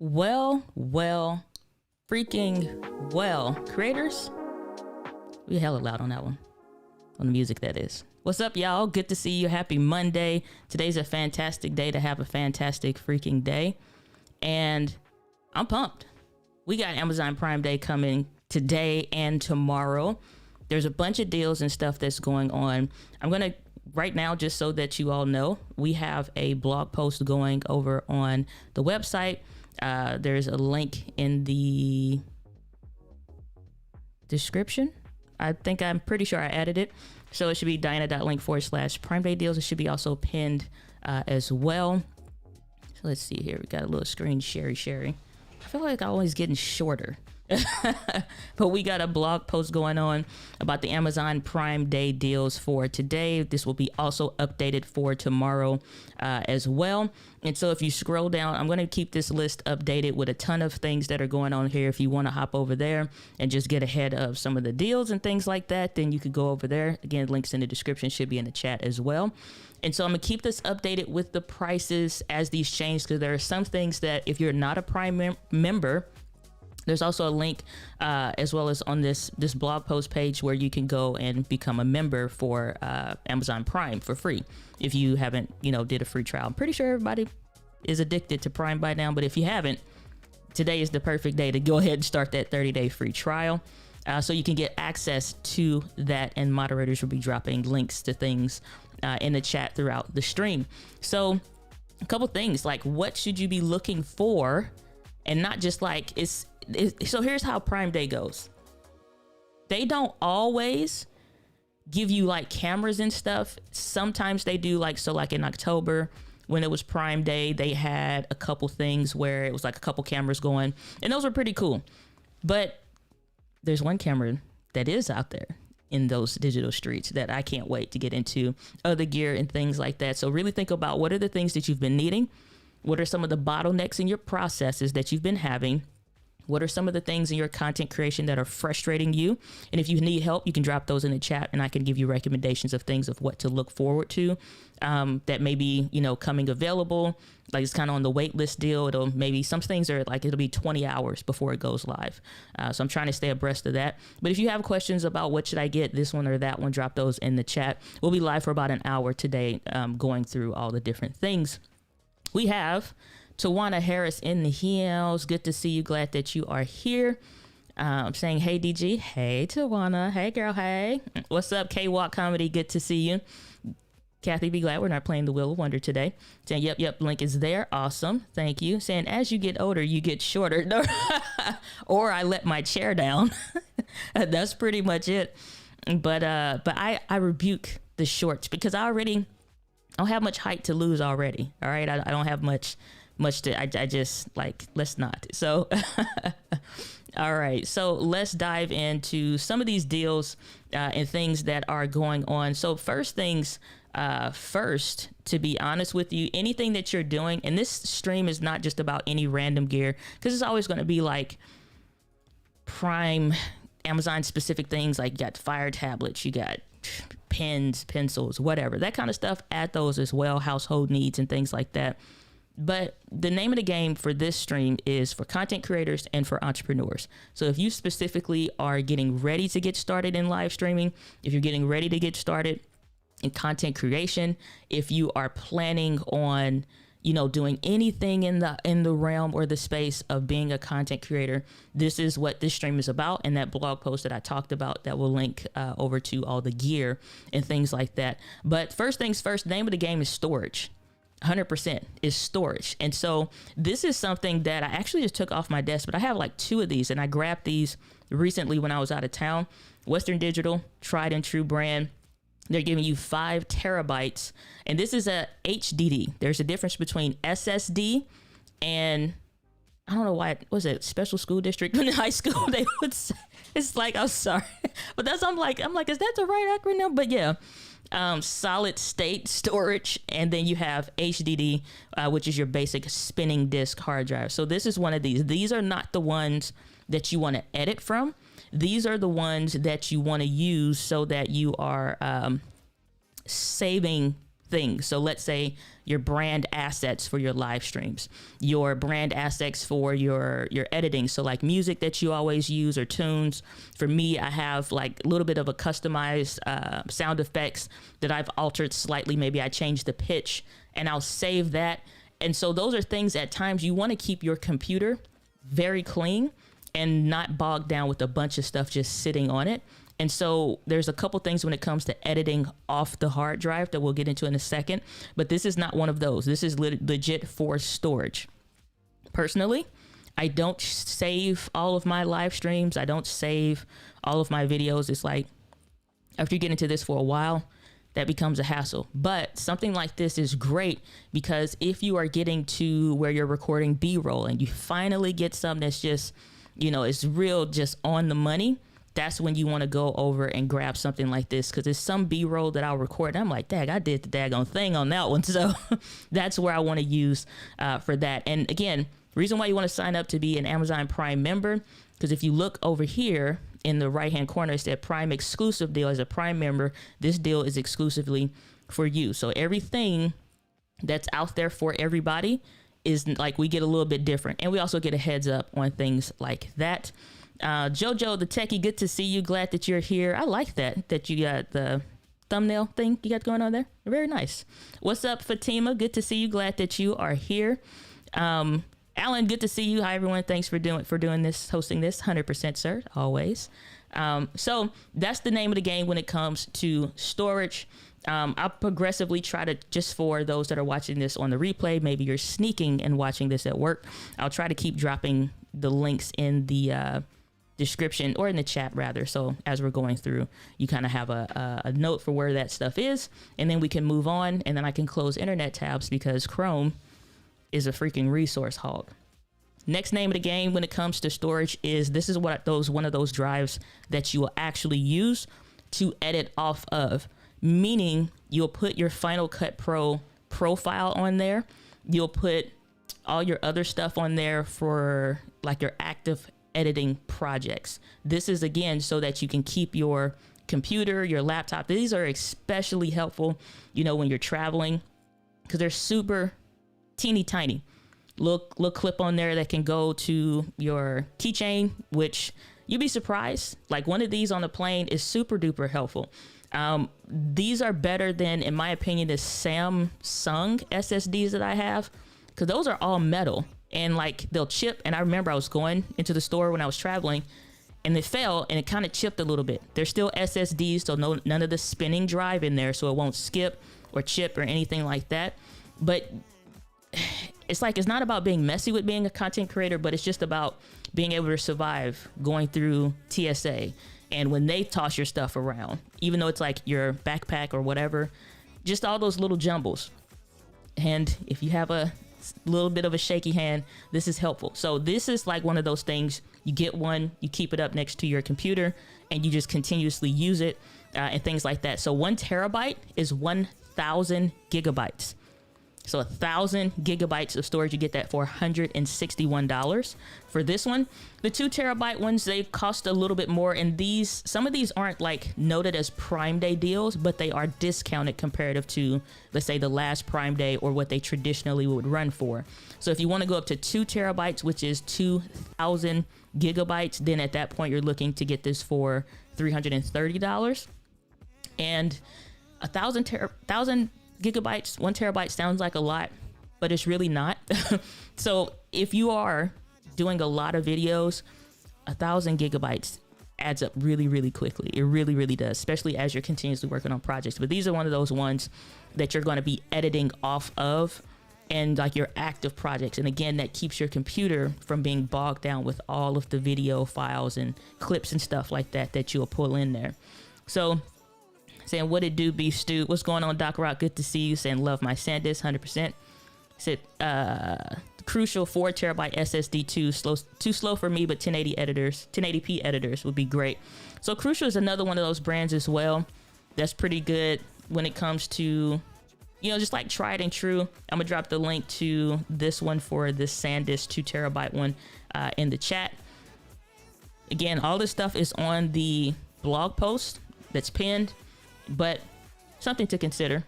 Well, freaking well. Creators, we hella loud on that one. On the music, that is. What's up, y'all? Good to see you. Happy Monday. Today's a fantastic day to have a fantastic freaking day. And I'm pumped. We got Amazon Prime Day coming today and tomorrow. There's a bunch of deals and stuff that's going on. I'm going to, right now, just so that you all know, we have a blog post going over on the website. There's a link in the description. I'm pretty sure I added it. So it should be diana.link/Prime Day deals. It should be also pinned as well. So let's see here. We got a little screen sharing. I feel like I'm always getting shorter. But we got a blog post going on about the Amazon Prime Day deals for today. This will be also updated for tomorrow as well. And so if you scroll down, I'm going to keep this list updated with a ton of things that are going on here. If you want to hop over there and just get ahead of some of the deals and things like that, then you could go over there. Again, links in the description, should be in the chat as well. And so I'm going to keep this updated with the prices as these change, because there are some things that if you're not a Prime member, there's also a link as well as on this blog post page where you can go and become a member for Amazon Prime for free. If you haven't, did a free trial. I'm pretty sure everybody is addicted to Prime by now, but if you haven't, today is the perfect day to go ahead and start that 30-day free trial. So you can get access to that, and moderators will be dropping links to things in the chat throughout the stream. So a couple things, like what should you be looking for, and not just like so here's how Prime Day goes. They don't always give you like cameras and stuff. Sometimes they do, like in October when it was Prime Day, they had a couple things where it was like a couple cameras going, and those were pretty cool. But there's one camera that is out there in those digital streets that I can't wait to get into, other gear and things like that. So really think about what are the things that you've been needing? What are some of the bottlenecks in your processes that you've been having? What are some of the things in your content creation that are frustrating you? And if you need help, you can drop those in the chat and I can give you recommendations of things of what to look forward to that may be, coming available. Like it's kind of on the wait list deal. Some things are like, it'll be 20 hours before it goes live. So I'm trying to stay abreast of that. But if you have questions about what should I get, this one or that one, drop those in the chat. We'll be live for about an hour today going through all the different things. We have Tawana Harris in the hills. Good to see you. Glad that you are here. I'm saying, hey, DG. Hey, Tawana. Hey, girl. Hey. What's up, K-Walk Comedy? Good to see you. Kathy, be glad we're not playing the Wheel of Wonder today. Saying, yep, link is there. Awesome. Thank you. Saying, as you get older, you get shorter. Or I let my chair down. That's pretty much it. But I rebuke the shorts because I don't have much height to lose already. All right. I don't have much to, I just like, let's not. So, all right. So let's dive into some of these deals and things that are going on. So first things first, to be honest with you, anything that you're doing, and this stream is not just about any random gear, because it's always going to be like Prime, Amazon specific things, like you got Fire tablets, you got pens, pencils, whatever, that kind of stuff. Add those as well, household needs and things like that. But the name of the game for this stream is for content creators and for entrepreneurs. So if you specifically are getting ready to get started in live streaming, if you're getting ready to get started in content creation, if you are planning on, doing anything in the realm or the space of being a content creator, this is what this stream is about. And that blog post that I talked about, that will link over to all the gear and things like that. But first things first, the name of the game is storage. 100% is storage. And so this is something that I actually just took off my desk, but I have like 2 of these, and I grabbed these recently when I was out of town. Western Digital, tried and true brand. They're giving you 5 terabytes, and this is a HDD. There's a difference between SSD and, I don't know why, was it special school district in high school? They would say, it's like, I'm sorry, but I'm like, is that the right acronym? But yeah. Solid state storage, and then you have HDD, which is your basic spinning disk hard drive. So this is one of these. These are not the ones that you want to edit from. These are the ones that you want to use so that you are saving things. So let's say your brand assets for your live streams, your brand assets for your editing. So like music that you always use or tunes. For me, I have like a little bit of a customized sound effects that I've altered slightly. Maybe I changed the pitch and I'll save that. And so those are things at times you want to keep your computer very clean and not bogged down with a bunch of stuff just sitting on it. And so there's a couple things when it comes to editing off the hard drive that we'll get into in a second, but this is not one of those. This is legit for storage. Personally, I don't save all of my live streams. I don't save all of my videos. It's like, after you get into this for a while, that becomes a hassle. But something like this is great because if you are getting to where you're recording B-roll and you finally get something that's just, you know, it's real, just on the money, that's when you want to go over and grab something like this, because there's some B-roll that I'll record and I'm like, dag, I did the daggone thing on that one. So that's where I want to use for that. And again, reason why you want to sign up to be an Amazon Prime member, because if you look over here in the right hand corner, it's that Prime exclusive deal. As a Prime member, this deal is exclusively for you. So everything that's out there for everybody is like, we get a little bit different, and we also get a heads up on things like that. Jojo the techie, good to see you. Glad that you're here. I like that you got the thumbnail thing you got going on there. Very nice. What's up, Fatima? Good to see you. Glad that you are here. Alan, good to see you. Hi everyone. Thanks for doing this, hosting this. 100%, sir. Always. So that's the name of the game when it comes to storage. I'll progressively try to, just for those that are watching this on the replay, maybe you're sneaking and watching this at work, I'll try to keep dropping the links in the description, or in the chat rather. So as we're going through, you kind of have a note for where that stuff is, and then we can move on, and then I can close internet tabs because Chrome is a freaking resource hog. Next name of the game when it comes to storage is, this is one of those drives that you will actually use to edit off of, meaning you'll put your Final Cut Pro profile on there. You'll put all your other stuff on there for like your active editing projects. This is again so that you can keep your computer, your laptop. These are especially helpful, you know, when you're traveling, because they're super teeny tiny. Little clip on there that can go to your keychain, which you'd be surprised. Like one of these on the plane is super duper helpful. These are better than, in my opinion, the Samsung SSDs that I have, because those are all metal and like they'll chip. And I remember I was going into the store when I was traveling and it fell and it kind of chipped a little bit. They're still SSDs, so none of the spinning drive in there, so it won't skip or chip or anything like that. But it's like, it's not about being messy with being a content creator, but it's just about being able to survive going through TSA. And when they toss your stuff around, even though it's like your backpack or whatever, just all those little jumbles. And if you have a little bit of a shaky hand, this is helpful. So this is like one of those things, you get one, you keep it up next to your computer and you just continuously use it and things like that. So 1 terabyte is 1,000 gigabytes. So 1,000 gigabytes of storage, you get that for $161. For this one, the 2 terabyte ones, they cost a little bit more. And some of these aren't like noted as Prime Day deals, but they are discounted comparative to, let's say, the last Prime Day or what they traditionally would run for. So if you want to go up to 2 terabytes, which is 2,000 gigabytes, then at that point, you're looking to get this for $330. And 1,000 gigabytes, 1 terabyte sounds like a lot, but it's really not. So if you are doing a lot of videos, 1,000 gigabytes adds up really, really quickly. It really, really does, especially as you're continuously working on projects. But these are one of those ones that you're going to be editing off of and like your active projects. And again, that keeps your computer from being bogged down with all of the video files and clips and stuff like that you'll pull in there. So saying, what it do, Beef Stew? What's going on, Doc Rock? Good to see you. Saying, love my Sandisk, 100%. Said, crucial 4 terabyte SSD too slow for me, but 1080p editors would be great. So Crucial is another one of those brands as well. That's pretty good when it comes to, you know, just like tried and true. I'm gonna drop the link to this one for this Sandisk 2 terabyte one in the chat. Again, all this stuff is on the blog post that's pinned, but something to consider.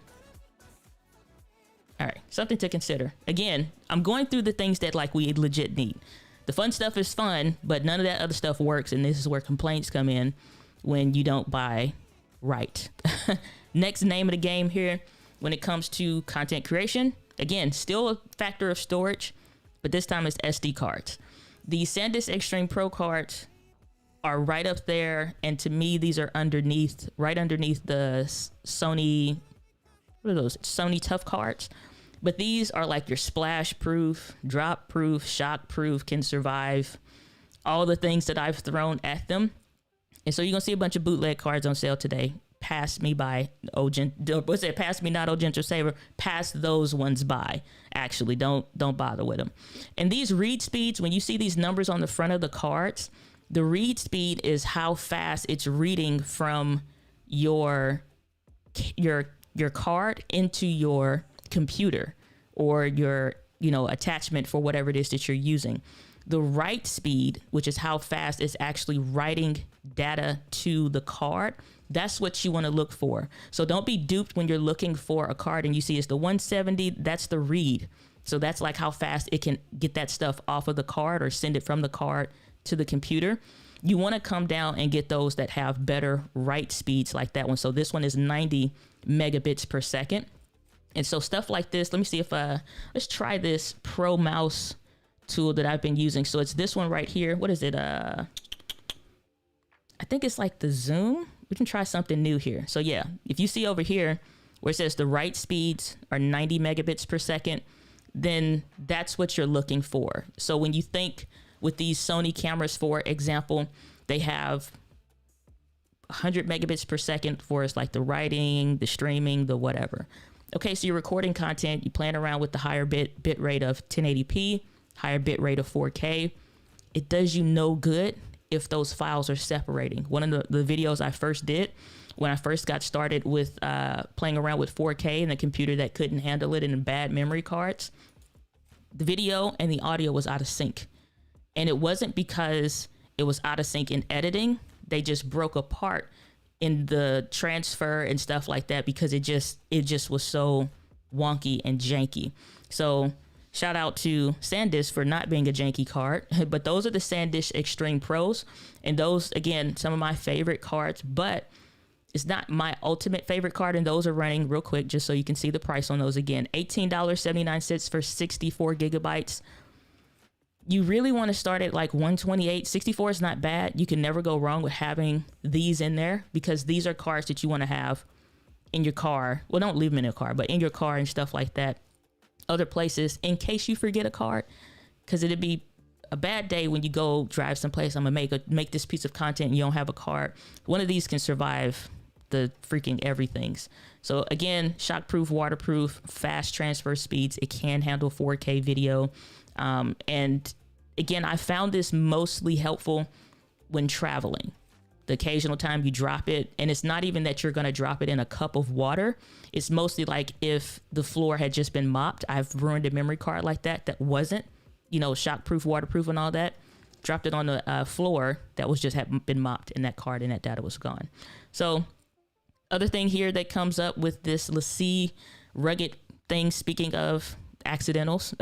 All right, something to consider. Again, I'm going through the things that like we legit need. The fun stuff is fun, but none of that other stuff works. And this is where complaints come in when you don't buy right. Next name of the game here when it comes to content creation. Again, still a factor of storage, but this time it's SD cards. The Sandisk Extreme Pro cards are right up there. And to me, these are underneath, right underneath the Sony, what are those? Sony Tough cards. But these are like your splash proof, drop proof, shock proof, can survive all the things that I've thrown at them. And so you're gonna see a bunch of bootleg cards on sale today. Pass me by, pass me not, oh gentle saver. Pass those ones by. Actually, don't bother with them. And these read speeds, when you see these numbers on the front of the cards, the read speed is how fast it's reading from your card into your computer or your attachment for whatever it is that you're using. The write speed, which is how fast it's actually writing data to the card, that's what you want to look for. So don't be duped when you're looking for a card and you see it's the 170, that's the read. So that's like how fast it can get that stuff off of the card or send it from the card to the computer. You want to come down and get those that have better write speeds like that one. So this one is 90 megabits per second. And so stuff like this, let me see if let's try this Pro Mouse tool that I've been using. So it's this one right here. What is it? I think it's like the zoom. We can try something new here. So yeah, if you see over here where it says the write speeds are 90 megabits per second, then that's what you're looking for. So when you think with these Sony cameras, for example, they have 100 megabits per second for us, like the writing, the streaming, the whatever. Okay, so you're recording content, you playing around with the higher bit rate of 1080p, higher bit rate of 4K. It does you no good if those files are separating. One of the videos I first did when I first got started with playing around with 4K and a computer that couldn't handle it and bad memory cards, the video and the audio was out of sync. And it wasn't because it was out of sync in editing. They just broke apart in the transfer and stuff like that because it just was so wonky and janky. So shout out to Sandisk for not being a janky card, but those are the Sandisk Extreme Pros. And those, again, some of my favorite cards, but it's not my ultimate favorite card. And those are running real quick, just so you can see the price on those again, $18.79 for 64 gigabytes. You really want to start at like 128. 64 is not bad. You can never go wrong with having these in there because these are cards that you want to have in your car. Well, don't leave them in your car, but in your car and stuff like that. Other places in case you forget a card, because it'd be a bad day when you go drive someplace. I'm gonna make this piece of content and you don't have a card. One of these can survive the freaking everythings. So again, shockproof, waterproof, fast transfer speeds. It can handle 4K video. And again, I found this mostly helpful when traveling. The occasional time you drop it, and it's not even that you're going to drop it in a cup of water. It's mostly like if the floor had just been mopped. I've ruined a memory card like that wasn't, shockproof, waterproof and all that. Dropped it on the floor that was just had been mopped, and that card and that data was gone. So other thing here that comes up with this LaCie rugged thing, speaking of accidentals,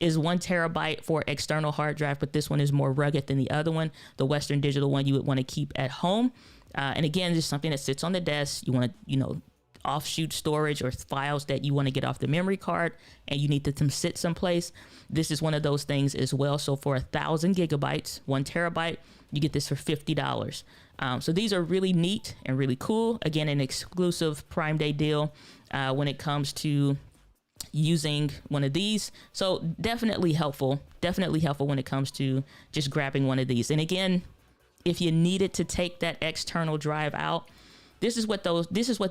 is 1 terabyte for external hard drive, but this one is more rugged than the other one. The Western Digital one you would want to keep at home. And again, just something that sits on the desk. You want to, offshoot storage or files that you want to get off the memory card and you need to sit someplace. This is one of those things as well. So for 1,000 gigabytes, 1 terabyte, you get this for $50. So these are really neat and really cool. Again, an exclusive Prime Day deal when it comes to using one of these. So definitely helpful when it comes to just grabbing one of these. And again, if you needed to take that external drive out, this is what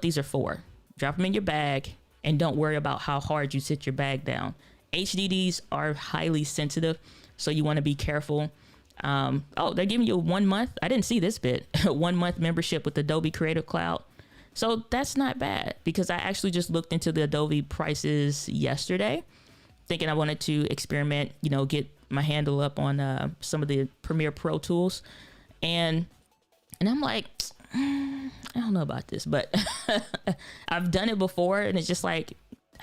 these are for. Drop them in your bag and don't worry about how hard you sit your bag down. HDDs are highly sensitive, so you want to be careful. Oh, they're giving you a 1 month. I didn't see this bit. 1 month membership with Adobe Creator Cloud. So that's not bad because I actually just looked into the Adobe prices yesterday, thinking I wanted to experiment, get my handle up on some of the Premiere Pro tools. And I'm like, I don't know about this, but I've done it before and it's just like,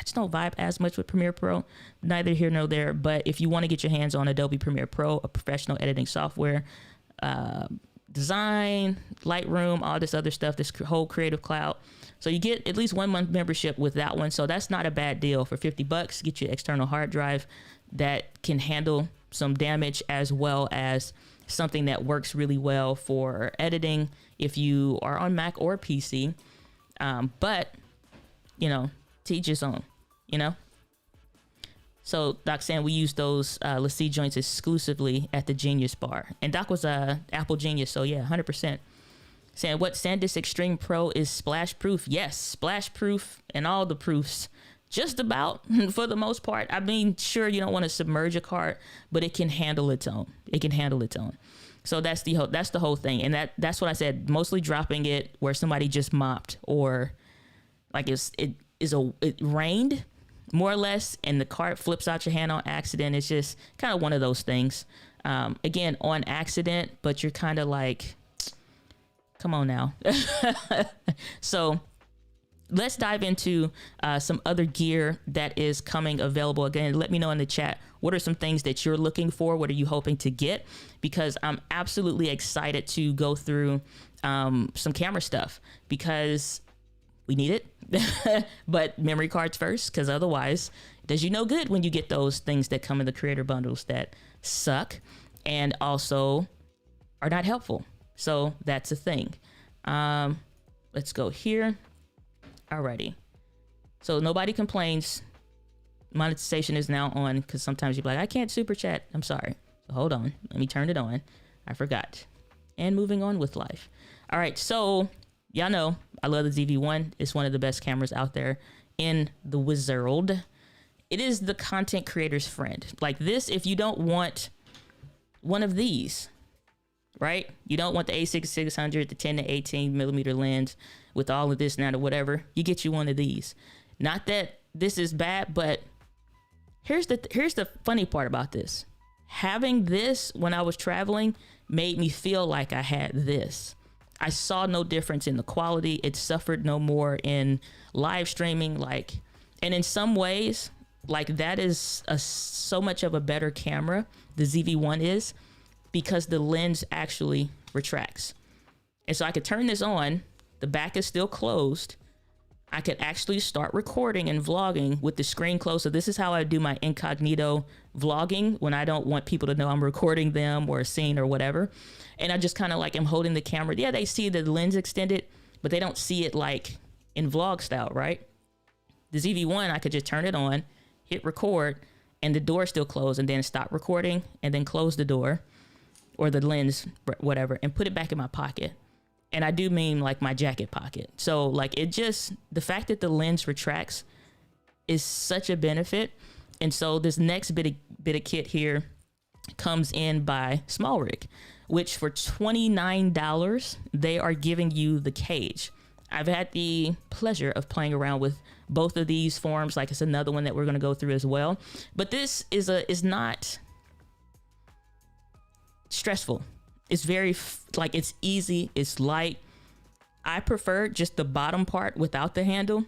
just don't vibe as much with Premiere Pro. Neither here nor there. But if you want to get your hands on Adobe Premiere Pro, a professional editing software, design, Lightroom, all this other stuff, this whole Creative Cloud. So you get at least 1 month membership with that one. So that's not a bad deal. For $50, get you an external hard drive that can handle some damage, as well as something that works really well for editing if you are on Mac or PC. But, you know, to each his own, you know? So Doc saying we use those LaCie joints exclusively at the Genius Bar. And Doc was a Apple Genius, so yeah, 100%. Saying what Sandisk Extreme Pro is splash proof. Yes, splash proof and all the proofs. Just about, for the most part. I mean, sure, you don't want to submerge a card, but it can handle its own. It can handle its own. So that's the whole thing. And that's what I said, mostly dropping it where somebody just mopped, or like it rained more or less, and the card flips out your hand on accident. It's just kind of one of those things. Again, on accident, but you're kind of like, come on now. So let's dive into some other gear that is coming available. Again, let me know in the chat, what are some things that you're looking for? What are you hoping to get? Because I'm absolutely excited to go through some camera stuff, because we need it. But memory cards first, because otherwise it does you no good when you get those things that come in the creator bundles that suck and also are not helpful. So that's a thing. Let's go here. Alrighty. So nobody complains. Monetization is now on, because sometimes you're like, I can't super chat. I'm sorry. So hold on. Let me turn it on. I forgot. And moving on with life. All right. So y'all know I love the Zv1. It's one of the best cameras out there in the world. It is the content creator's friend. Like this, if you don't want one of these, right? You don't want the A6600, the 10 to 18 millimeter lens with all of this now to whatever. You get you one of these. Not that this is bad, but here's the funny part about this. Having this when I was traveling made me feel like I had this. I saw no difference in the quality. It suffered no more in live streaming. Like, and in some ways, like that is so much of a better camera. The Zv1 is, because the lens actually retracts. And so I could turn this on. The back is still closed. I could actually start recording and vlogging with the screen closed. So this is how I do my incognito vlogging when I don't want people to know I'm recording them or a scene or whatever. And I just kind of like am holding the camera. Yeah, they see the lens extended, but they don't see it like in vlog style, right? The Zv1, I could just turn it on, hit record, and the door still closed, and then stop recording and then close the door or the lens, whatever, and put it back in my pocket. And I do mean like my jacket pocket. So like it just, the fact that the lens retracts is such a benefit. And so this next bit of kit here comes in by Small Rig, which for $29, they are giving you the Cage. I've had the pleasure of playing around with both of these forms. Like it's another one that we're going to go through as well. But this is not stressful. It's very like it's easy. It's light. I prefer just the bottom part without the handle.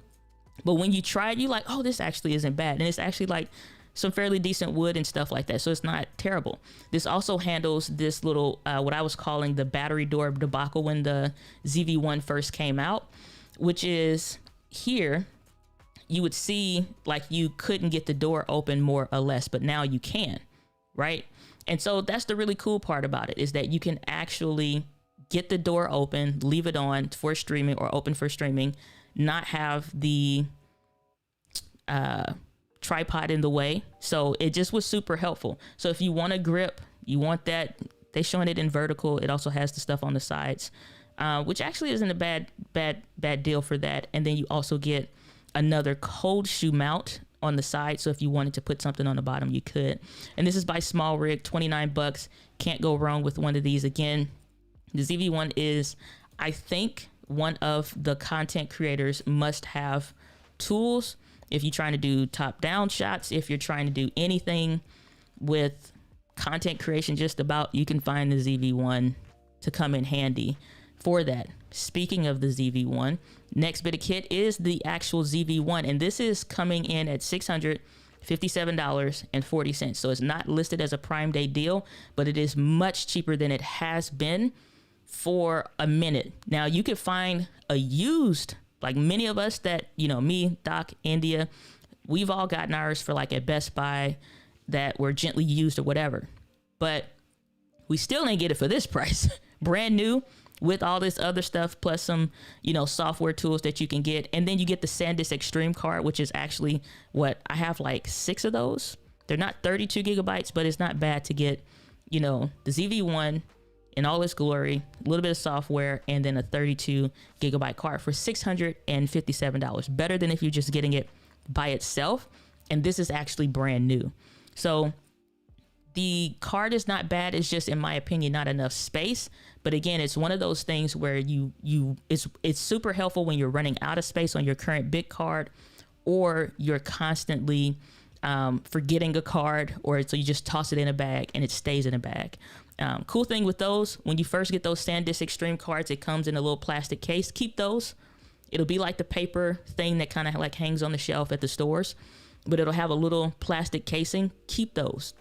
But when you try it, you like, oh, this actually isn't bad. And it's actually like some fairly decent wood and stuff like that. So it's not terrible. This also handles this little, what I was calling the battery door debacle when the Zv1 first came out, which is here. You would see like you couldn't get the door open more or less, but now you can, right? And so that's the really cool part about it, is that you can actually get the door open, leave it on for streaming or open for streaming, not have the tripod in the way. So it just was super helpful. So if you want a grip, you want that, they showing it in vertical. It also has the stuff on the sides, which actually isn't a bad deal for that. And then you also get another cold shoe mount on the side. So if you wanted to put something on the bottom, you could. And this is by Small Rig, $29. Can't go wrong with one of these. Again, the Zv1 is, I think, one of the content creators must have tools. If you're trying to do top down shots, if you're trying to do anything with content creation, just about, you can find the Zv1 to come in handy. for that. Speaking of the ZV1, next bit of kit is the actual ZV1, and this is coming in at $657.40. So it's not listed as a Prime Day deal, but it is much cheaper than it has been for a minute. Now you could find a used, like many of us that, you know, me, Doc, India, we've all gotten ours for like at Best Buy that were gently used or whatever, but we still didn't get it for this price. Brand new with all this other stuff, plus some, you know, software tools that you can get. And then you get the Sandisk Extreme card, which is actually what I have, like 6 of those. They're not 32 gigabytes, but it's not bad to get, you know, the ZV1 in all its glory, a little bit of software, and then a 32 gigabyte card for $657. Better than if you're just getting it by itself. And this is actually brand new. So the card is not bad. It's just, in my opinion, not enough space. But again, it's one of those things where it's super helpful when you're running out of space on your current big card, or you're constantly forgetting a card, or so you just toss it in a bag and it stays in a bag. Cool thing with those, when you first get those Sandisk Extreme cards, it comes in a little plastic case. Keep those. It'll be like the paper thing that kind of like hangs on the shelf at the stores, but it'll have a little plastic casing. Keep those,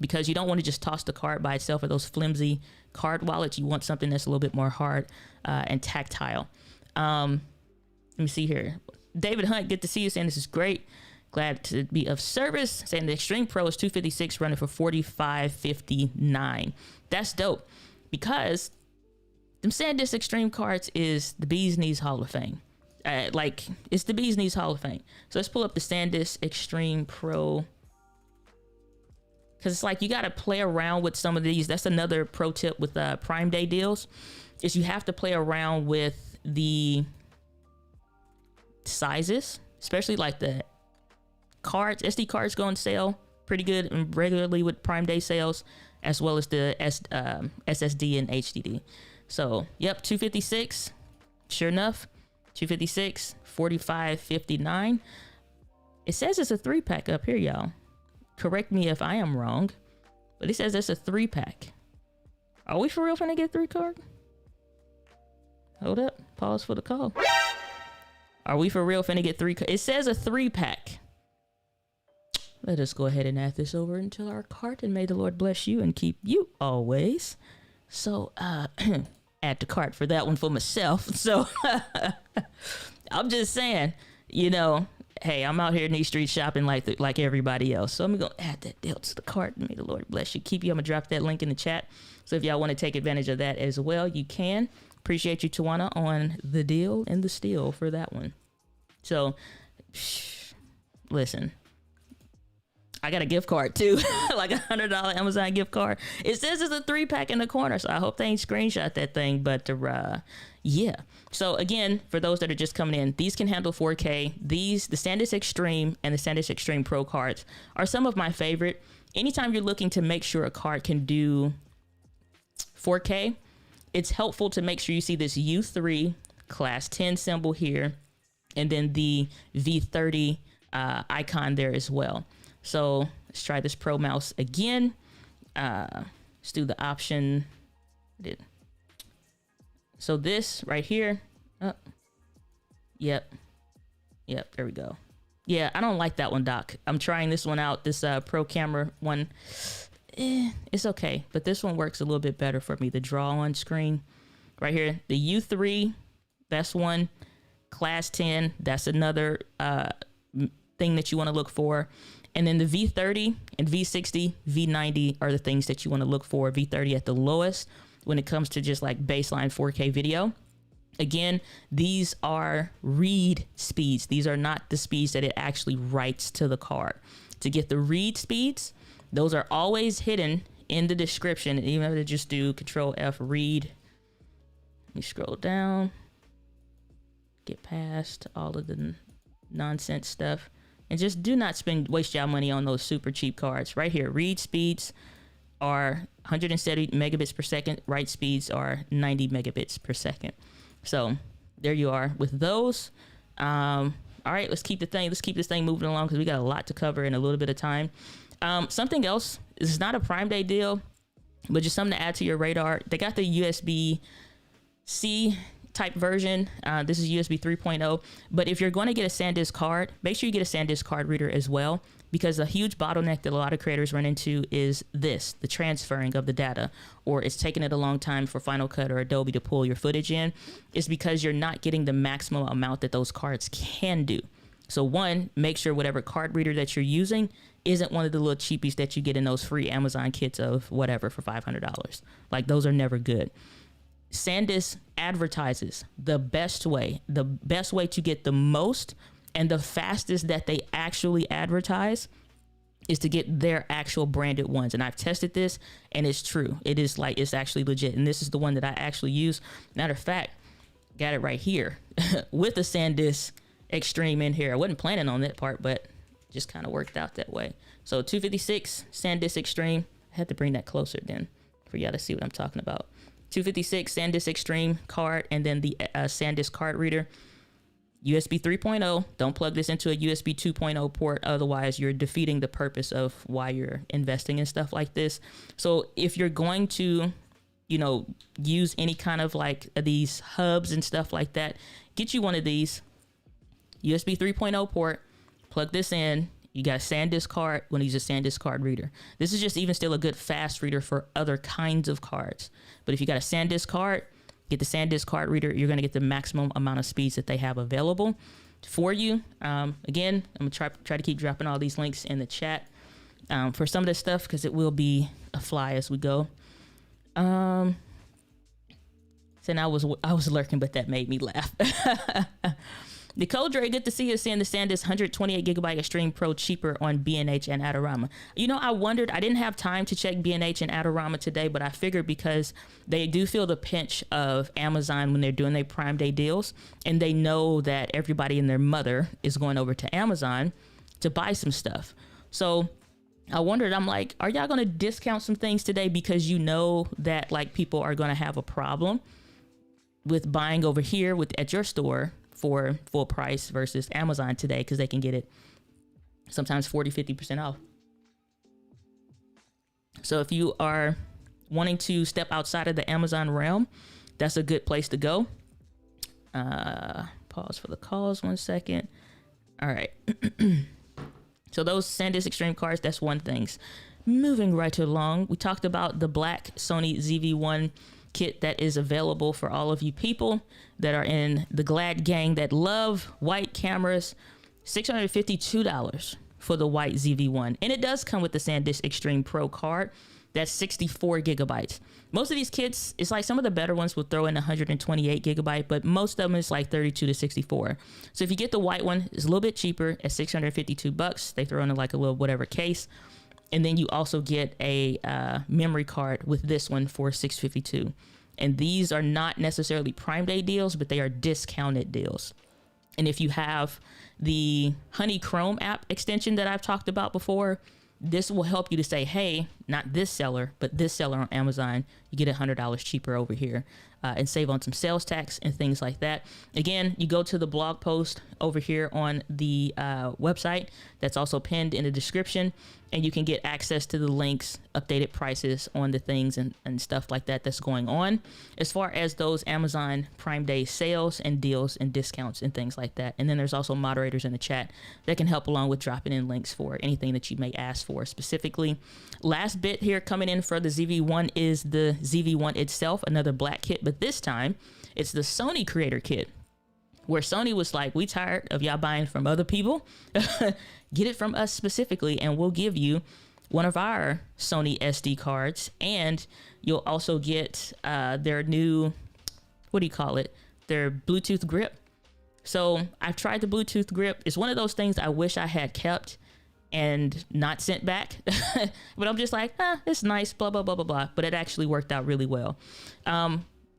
because you don't want to just toss the card by itself, or those flimsy card wallets. You want something that's a little bit more hard and tactile. Let me see here. David Hunt, good to see you, saying this is great. Glad to be of service. Saying the Extreme Pro is $256, running for $45.59. That's dope, because them Sandisk Extreme cards is the bee's knees Hall of Fame. Like, it's the bee's knees Hall of Fame. So let's pull up the Sandisk Extreme Pro, because it's like you got to play around with some of these. That's another pro tip with Prime Day deals, is you have to play around with the sizes, especially like the cards. SD cards go on sale pretty good and regularly with Prime Day sales, as well as the SSD and HDD. So, yep, $256. Sure enough, $256, $45.59. It says it's a 3-pack up here, y'all. Correct me if I am wrong, but it says it's a 3-pack. Are we for real finna get 3 card? Hold up, pause for the call. Are we for real finna get 3? It says a 3-pack. Let us go ahead and add this over into our cart, and may the Lord bless you and keep you always. So, add to cart for that one for myself. So, I'm just saying, you know, hey, I'm out here in these streets shopping like everybody else. So I'm going to add that deal to the cart. May the Lord bless you, keep you. I'm going to drop that link in the chat. So if y'all want to take advantage of that as well, you can. Appreciate you, Tawana, on the deal and the steal for that one. So, listen, I got a gift card too, like $100 Amazon gift card. It says it's a 3-pack in the corner, so I hope they ain't screenshot that thing. But yeah. So again, for those that are just coming in, these can handle 4K. The Sandisk Extreme and the Sandisk Extreme Pro cards are some of my favorite. Anytime you're looking to make sure a card can do 4K, it's helpful to make sure you see this U3 class 10 symbol here, and then the V30 icon there as well. So let's try this Pro mouse again. Let's do the option. So this right here. Oh, yep. There we go. Yeah, I don't like that one, Doc. I'm trying this one out. This Pro camera one. It's okay, but this one works a little bit better for me. The draw on screen right here. The U3, that's one. Class 10, that's another thing that you want to look for. And then the V30 and V60, V90 are the things that you want to look for. V30 at the lowest when it comes to just like baseline 4K video. Again, these are read speeds. These are not the speeds that it actually writes to the card. To get the read speeds, those are always hidden in the description. Even if I just do Control F read, you scroll down, get past all of the nonsense stuff. And just do not waste your money on those super cheap cards. Right here, read speeds are 170 megabits per second. Write speeds are 90 megabits per second. So there you are with those. All right, let's keep this thing moving along, because we got a lot to cover in a little bit of time. Something else, this is not a Prime Day deal, but just something to add to your radar. They got the USB C type version. This is USB 3.0. But if you're going to get a Sandisk card, make sure you get a Sandisk card reader as well, because a huge bottleneck that a lot of creators run into is this, the transferring of the data, or it's taking it a long time for Final Cut or Adobe to pull your footage in, is because you're not getting the maximum amount that those cards can do. So one, make sure whatever card reader that you're using isn't one of the little cheapies that you get in those free Amazon kits of whatever for $500. Like, those are never good. Sandisk advertises the best way to get the most and the fastest that they actually advertise is to get their actual branded ones. And I've tested this and it's true. It is like, it's actually legit. And this is the one that I actually use. Matter of fact, got it right here with the Sandisk Extreme in here. I wasn't planning on that part, but just kind of worked out that way. So 256 Sandisk Extreme. I had to bring that closer then for y'all to see what I'm talking about. 256 Sandisk Extreme card, and then the Sandisk card reader. USB 3.0. Don't plug this into a USB 2.0 port. Otherwise, you're defeating the purpose of why you're investing in stuff like this. So if you're going to, you know, use any kind of like these hubs and stuff like that, get you one of these. USB 3.0 port. Plug this in. You got a Sandisk card when you use a Sandisk card reader. This is just even still a good fast reader for other kinds of cards. But if you got a Sandisk card, get the Sandisk card reader. You're going to get the maximum amount of speeds that they have available for you. Again, I'm going to try to keep dropping all these links in the chat for some of this stuff, because it will be a fly as we go. So now I was lurking, but that made me laugh. Nicole Dre, good to see you, seeing the Sandisk 128GB Extreme Pro cheaper on B&H and Adorama. You know, I wondered, I didn't have time to check B&H and Adorama today, but I figured because they do feel the pinch of Amazon when they're doing their Prime Day deals, and they know that everybody and their mother is going over to Amazon to buy some stuff. So I wondered, I'm like, are y'all going to discount some things today because you know that like people are going to have a problem with buying over here at your store for full price versus Amazon today, because they can get it sometimes 40-50% off. So if you are wanting to step outside of the Amazon realm, that's a good place to go. Pause for the calls 1 second. All right. So those Sandisk Extreme cards, that's one thing. Moving right along, we talked about the black Sony Zv1 kit that is available for all of you people that are in the Glad gang that love white cameras. $652 for the white Zv1, and it does come with the Sandisk Extreme Pro card. That's 64 gigabytes. Most of these kits, it's like some of the better ones will throw in 128 gigabyte, but most of them is like 32 to 64. So if you get the white one, it's a little bit cheaper at $652. They throw in like a little whatever case. And then you also get a memory card with this one for $652. And these are not necessarily Prime Day deals, but they are discounted deals. And if you have the Honeychrome app extension that I've talked about before, this will help you to say, hey, not this seller, but this seller on Amazon, you get $100 cheaper over here, and save on some sales tax and things like that. Again, you go to the blog post over here on the website that's also pinned in the description, and you can get access to the links, updated prices on the things and stuff like that that's going on as far as those Amazon Prime Day sales and deals and discounts and things like that. And then there's also moderators in the chat that can help along with dropping in links for anything that you may ask for specifically. Last bit here coming in for the Zv1 is the Zv1 itself, another black kit, but this time it's the Sony Creator Kit, where Sony was like, we tired of y'all buying from other people. Get it from us specifically, and we'll give you one of our Sony SD cards, and you'll also get their new, what do you call it? Their Bluetooth grip. So I've tried the Bluetooth grip. It's one of those things I wish I had kept and not sent back. But I'm just like, it's nice, blah, blah, blah, blah, blah. But it actually worked out really well.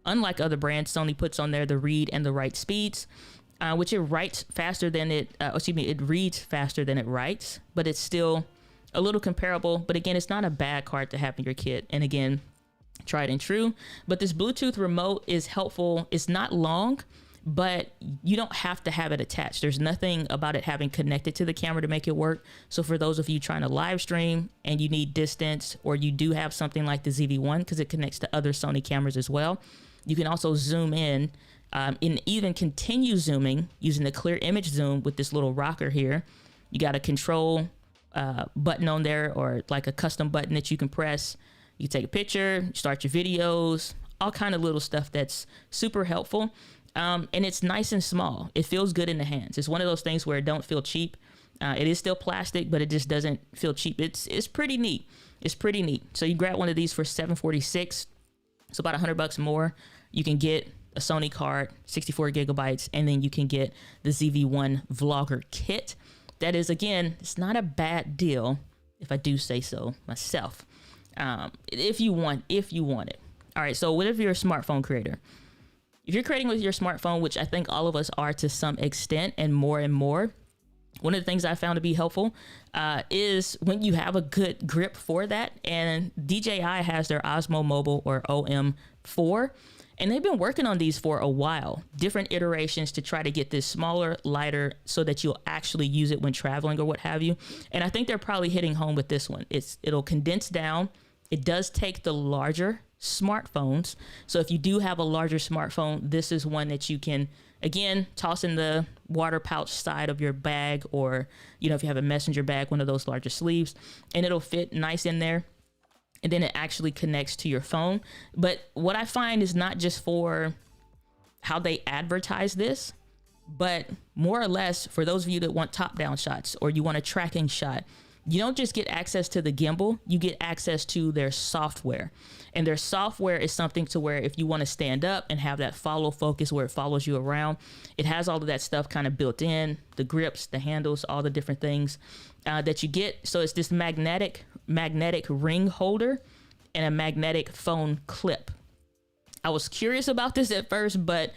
Unlike other brands, Sony puts on there the read and the write speeds, which it writes faster than it reads faster than it writes, but it's still a little comparable. But again, it's not a bad card to have in your kit. And again, tried and true. But this Bluetooth remote is helpful. It's not long, but you don't have to have it attached. There's nothing about it having connected to the camera to make it work. So for those of you trying to live stream and you need distance, or you do have something like the Zv1 because it connects to other Sony cameras as well, You can also zoom in and even continue zooming using the clear image zoom with this little rocker here. You got a control button on there, or like a custom button that you can press. You take a picture, start your videos, all kind of little stuff that's super helpful. And it's nice and small. It feels good in the hands. It's one of those things where it don't feel cheap. It is still plastic, but it just doesn't feel cheap. It's pretty neat. It's pretty neat. So you grab one of these for $746. It's about $100 more. You can get a Sony card, 64 gigabytes, and then you can get the Zv1 Vlogger Kit. That is, again, it's not a bad deal, if I do say so myself. If you want it. All right. So what if you're a smartphone creator? If you're creating with your smartphone, which I think all of us are to some extent and more, one of the things I found to be helpful is when you have a good grip for that. And DJI has their Osmo Mobile, or OM4, and they've been working on these for a while, different iterations to try to get this smaller, lighter, so that you'll actually use it when traveling or what have you. And I think they're probably hitting home with this one. It'll condense down. It does take the larger smartphones. So if you do have a larger smartphone, this is one that you can, again, toss in the water pouch side of your bag, or, if you have a messenger bag, one of those larger sleeves, and it'll fit nice in there. And then it actually connects to your phone. But what I find is not just for how they advertise this, but more or less for those of you that want top-down shots, or you want a tracking shot. You don't just get access to the gimbal, you get access to their software. And their software is something to where if you want to stand up and have that follow focus where it follows you around, it has all of that stuff kind of built in, the grips, the handles, all the different things that you get. So it's this magnetic ring holder and a magnetic phone clip. I was curious about this at first, but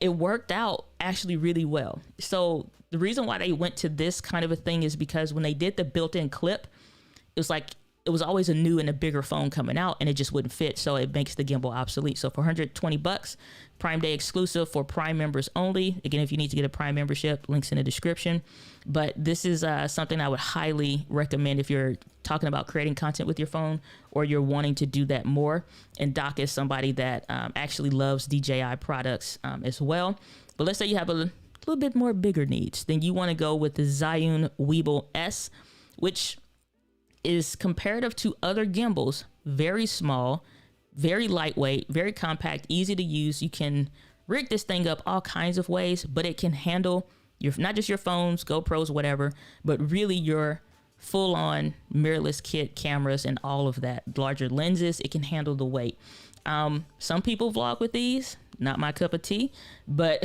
it worked out actually really well. So the reason why they went to this kind of a thing is because when they did the built-in clip, it was always a new and a bigger phone coming out, and it just wouldn't fit. So it makes the gimbal obsolete. So for $120, Prime Day exclusive for Prime members only. Again, if you need to get a Prime membership, links in the description. But this is something I would highly recommend if you're talking about creating content with your phone, or you're wanting to do that more. And Doc is somebody that actually loves DJI products as well. But let's say you have a little bit more bigger needs, then you want to go with the Zhiyun Weebill S, which is comparative to other gimbals, very small, very lightweight, very compact, easy to use. You can rig this thing up all kinds of ways, but it can handle not just your phones, GoPros, whatever, but really your full-on mirrorless kit cameras and all of that. Larger lenses, it can handle the weight. Some people vlog with these, not my cup of tea, but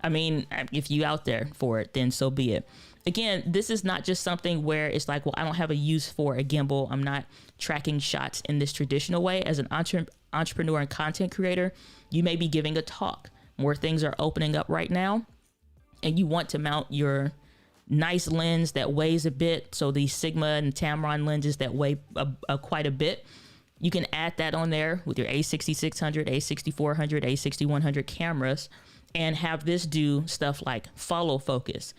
I mean, if you out there for it, then so be it. Again, this is not just something where it's like, well, I don't have a use for a gimbal. I'm not tracking shots in this traditional way. As an entrepreneur and content creator, you may be giving a talk. More things are opening up right now, and you want to mount your nice lens that weighs a bit. So these Sigma and Tamron lenses that weigh quite a bit. You can add that on there with your A6600, A6400, A6100 cameras, and have this do stuff like follow focus,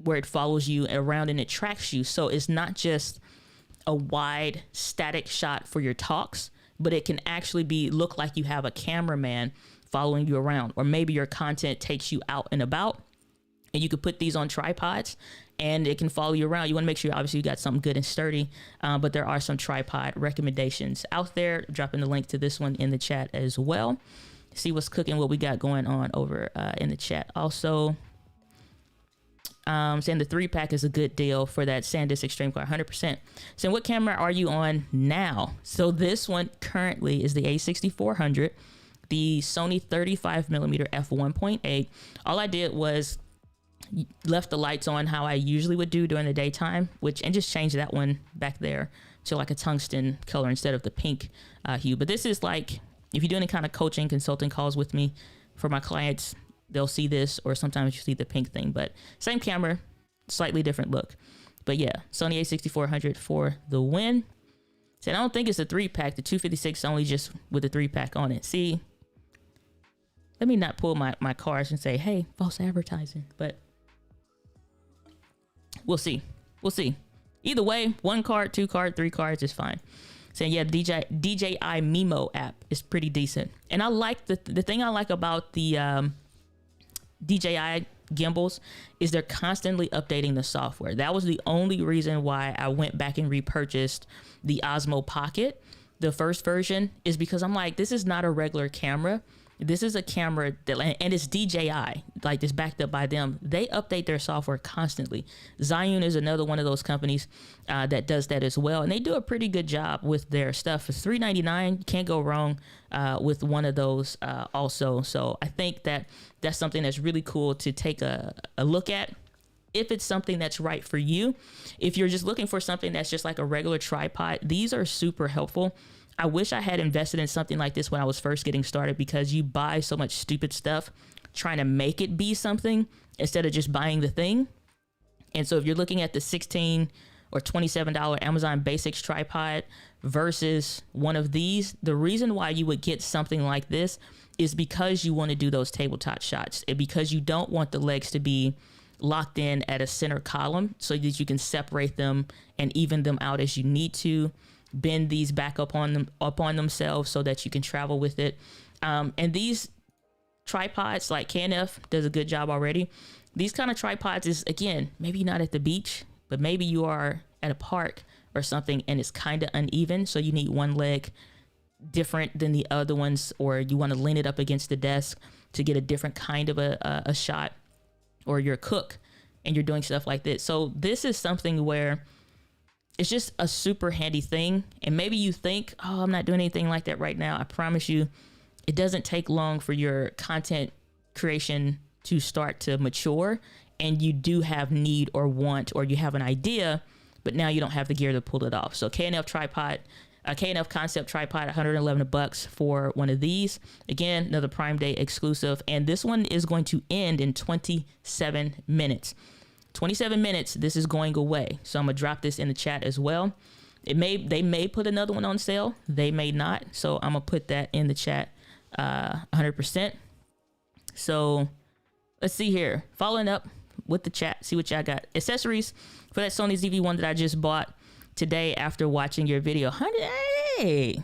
where it follows you around and it tracks you. So it's not just a wide static shot for your talks, but it can actually look like you have a cameraman following you around, or maybe your content takes you out and about, and you could put these on tripods and it can follow you around. You want to make sure obviously you got something good and sturdy, but there are some tripod recommendations out there. Dropping the link to this one in the chat as well. See what's cooking, what we got going on over in the chat. Also, saying the 3-pack is a good deal for that Sandisk Extreme Pro, 100%. So what camera are you on now? So this one currently is the A6400, the Sony 35mm f1.8. All I did was left the lights on how I usually would do during the daytime, and just changed that one back there to like a tungsten color instead of the pink hue. But this is like, if you do any kind of coaching, consulting calls with me for my clients, they'll see this, or sometimes you see the pink thing, but same camera, slightly different look. But yeah, Sony A6400 for the win. So I don't think it's a 3-pack. The 256 only just with a 3-pack on it. See, let me not pull my cards and say, hey, false advertising, but we'll see. We'll see. Either way, 1 card, 2 card, 3 cards is fine. saying, yeah, DJI Mimo app is pretty decent. And I like the thing I like about the DJI gimbals is they're constantly updating the software. That was the only reason why I went back and repurchased the Osmo Pocket, the first version, is because I'm like, this is not a regular camera. This is a camera that, and it's DJI, like it's backed up by them. They update their software constantly. Zv1 is another one of those companies that does that as well. And they do a pretty good job with their stuff. For $3.99, you can't go wrong with one of those also. So I think that that's something that's really cool to take a look at if it's something that's right for you. If you're just looking for something that's just like a regular tripod, these are super helpful. I wish I had invested in something like this when I was first getting started, because you buy so much stupid stuff trying to make it be something instead of just buying the thing. And so if you're looking at the $16 or $27 Amazon Basics tripod versus one of these, the reason why you would get something like this is because you want to do those tabletop shots, and because you don't want the legs to be locked in at a center column, so that you can separate them and even them out as you need to. Bend these back up on themselves so that you can travel with it. And these tripods, like KNF does a good job already. These kind of tripods is, again, maybe not at the beach, but maybe you are at a park or something and it's kind of uneven, so you need one leg different than the other ones, or you want to lean it up against the desk to get a different kind of a shot, or you're a cook and you're doing stuff like this. So this is something where it's just a super handy thing. And maybe you think, oh, I'm not doing anything like that right now. I promise you, it doesn't take long for your content creation to start to mature, and you do have need or want, or you have an idea, but now you don't have the gear to pull it off. So KNF concept tripod, $111 for one of these. Again, another Prime Day exclusive. And this one is going to end in 27 minutes. 27 minutes, this is going away. So I'm gonna drop this in the chat as well. They may put another one on sale. They may not. So I'm gonna put that in the chat 100%. So let's see here. Following up with the chat, see what y'all got. Accessories for that Sony Zv1 that I just bought today after watching your video. Hey,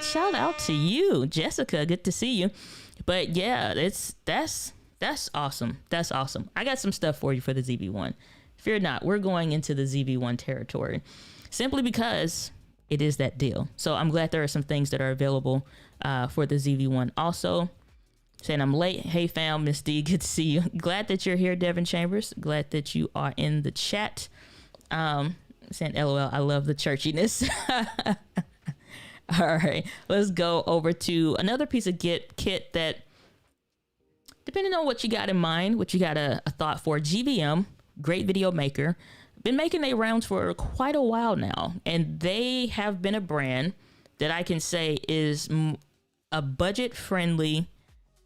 shout out to you, Jessica. Good to see you. But yeah, that's awesome. That's awesome. I got some stuff for you for the Zv1. Fear not, we're going into the Zv1 territory simply because it is that deal. So I'm glad there are some things that are available for the Zv1 also. Saying I'm late. Hey fam, Miss D, good to see you. Glad that you're here, Devin Chambers. Glad that you are in the chat. Saying LOL, I love the churchiness. All right, let's go over to another piece of kit that, depending on what you got in mind, what you got a thought for. GVM, great video maker, been making their rounds for quite a while now, and they have been a brand that I can say is a budget-friendly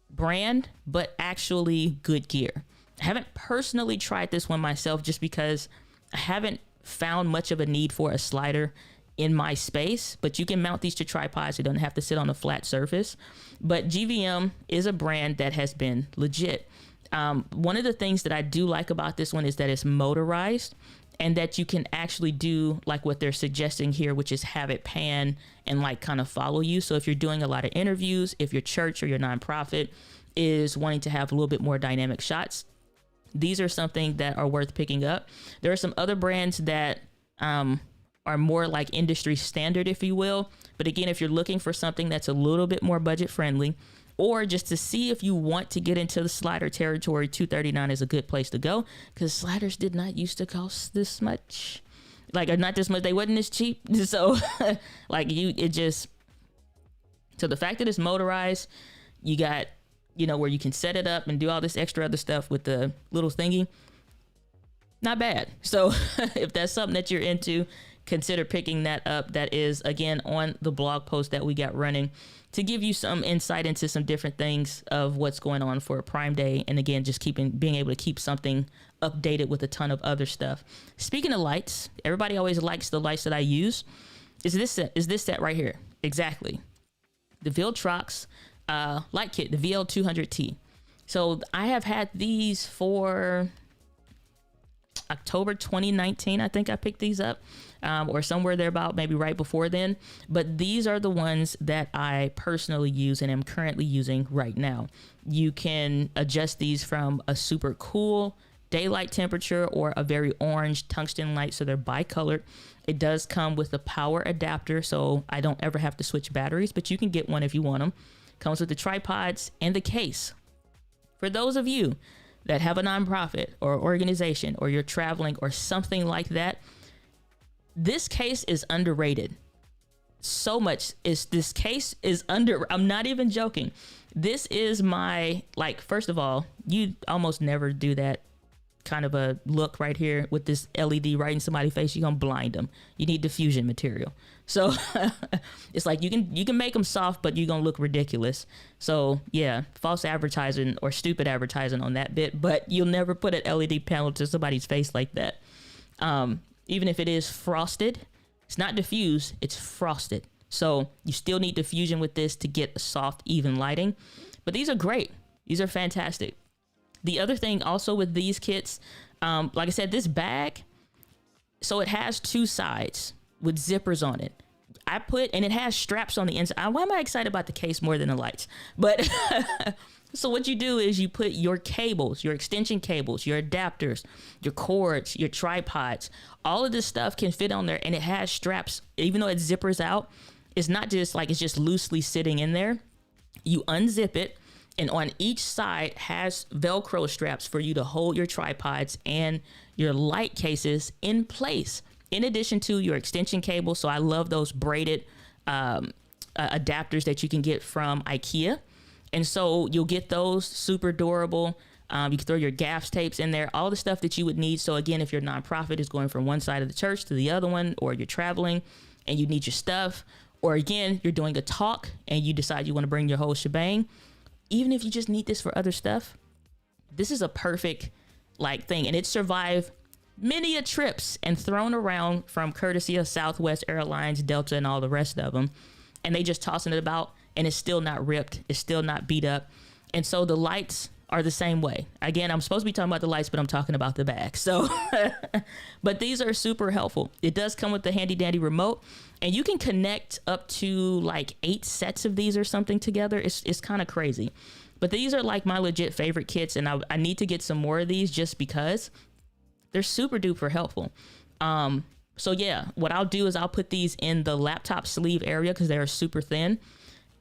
brand, but actually good gear. I haven't personally tried this one myself just because I haven't found much of a need for a slider in my space, but you can mount these to tripods. You don't have to sit on a flat surface. But GVM is a brand that has been legit. One of the things that I do like about this one is that it's motorized, and that you can actually do like what they're suggesting here, which is have it pan and like kind of follow you. So if you're doing a lot of interviews, if your church or your nonprofit is wanting to have a little bit more dynamic shots, these are something that are worth picking up. There are some other brands that are more like industry standard, if you will. But again, if you're looking for something that's a little bit more budget friendly, or just to see if you want to get into the slider territory, $239 is a good place to go, because sliders did not used to cost this much. Like, or not this much, they wasn't this cheap. So like so the fact that it's motorized, you got, where you can set it up and do all this extra other stuff with the little thingy, not bad. So if that's something that you're into, consider picking that up. That is, again, on the blog post that we got running to give you some insight into some different things of what's going on for Prime Day. And again, just being able to keep something updated with a ton of other stuff. Speaking of lights, everybody always likes the lights that I use. Is this set right here? Exactly. The Viltrox light kit, the VL200T. So I have had these for October 2019. I think I picked these up. or somewhere there about maybe right before then. But these are the ones that I personally use and am currently using right now. You can adjust these from a super cool daylight temperature or a very orange tungsten light, so they're bicolored. It does come with a power adapter, so I don't ever have to switch batteries, but you can get one if you want them. Comes with the tripods and the case. For those of you that have a nonprofit or organization, or you're traveling or something like that, this case is underrated. So much is this case is I'm not even joking. This is my, like, first of all, you almost never do that kind of a look right here with this LED right in somebody's face. You're gonna blind them. You need diffusion material. So it's like you can make them soft, but you're gonna look ridiculous. So yeah, false advertising or stupid advertising on that bit, but you'll never put an LED panel to somebody's face like that. Even if it is frosted, it's not diffused, it's frosted. So you still need diffusion with this to get a soft, even lighting. But these are great. These are fantastic. The other thing also with these kits, like I said, this bag, so it has two sides with zippers on it. And it has straps on the inside. Why am I excited about the case more than the lights? But so what you do is you put your cables, your extension cables, your adapters, your cords, your tripods, all of this stuff can fit on there, and it has straps. Even though it zippers out, it's not just like it's just loosely sitting in there. You unzip it, and on each side has Velcro straps for you to hold your tripods and your light cases in place, in addition to your extension cable. So I love those braided adapters that you can get from IKEA. And so you'll get those, super durable. You can throw your gaff tapes in there, all the stuff that you would need. So again, if your nonprofit is going from one side of the church to the other one, or you're traveling and you need your stuff, or again, you're doing a talk and you decide you want to bring your whole shebang, even if you just need this for other stuff, this is a perfect like thing. And it survived many a trips and thrown around from courtesy of Southwest Airlines, Delta, and all the rest of them. And they just tossing it about, and it's still not ripped. It's still not beat up. And so the lights are the same way. Again, I'm supposed to be talking about the lights, but I'm talking about the bag. So, but these are super helpful. It does come with the handy dandy remote, and you can connect up to like 8 sets of these or something together. It's kind of crazy, but these are like my legit favorite kits. And I need to get some more of these just because they're super duper helpful. So yeah, what I'll do is I'll put these in the laptop sleeve area because they're super thin,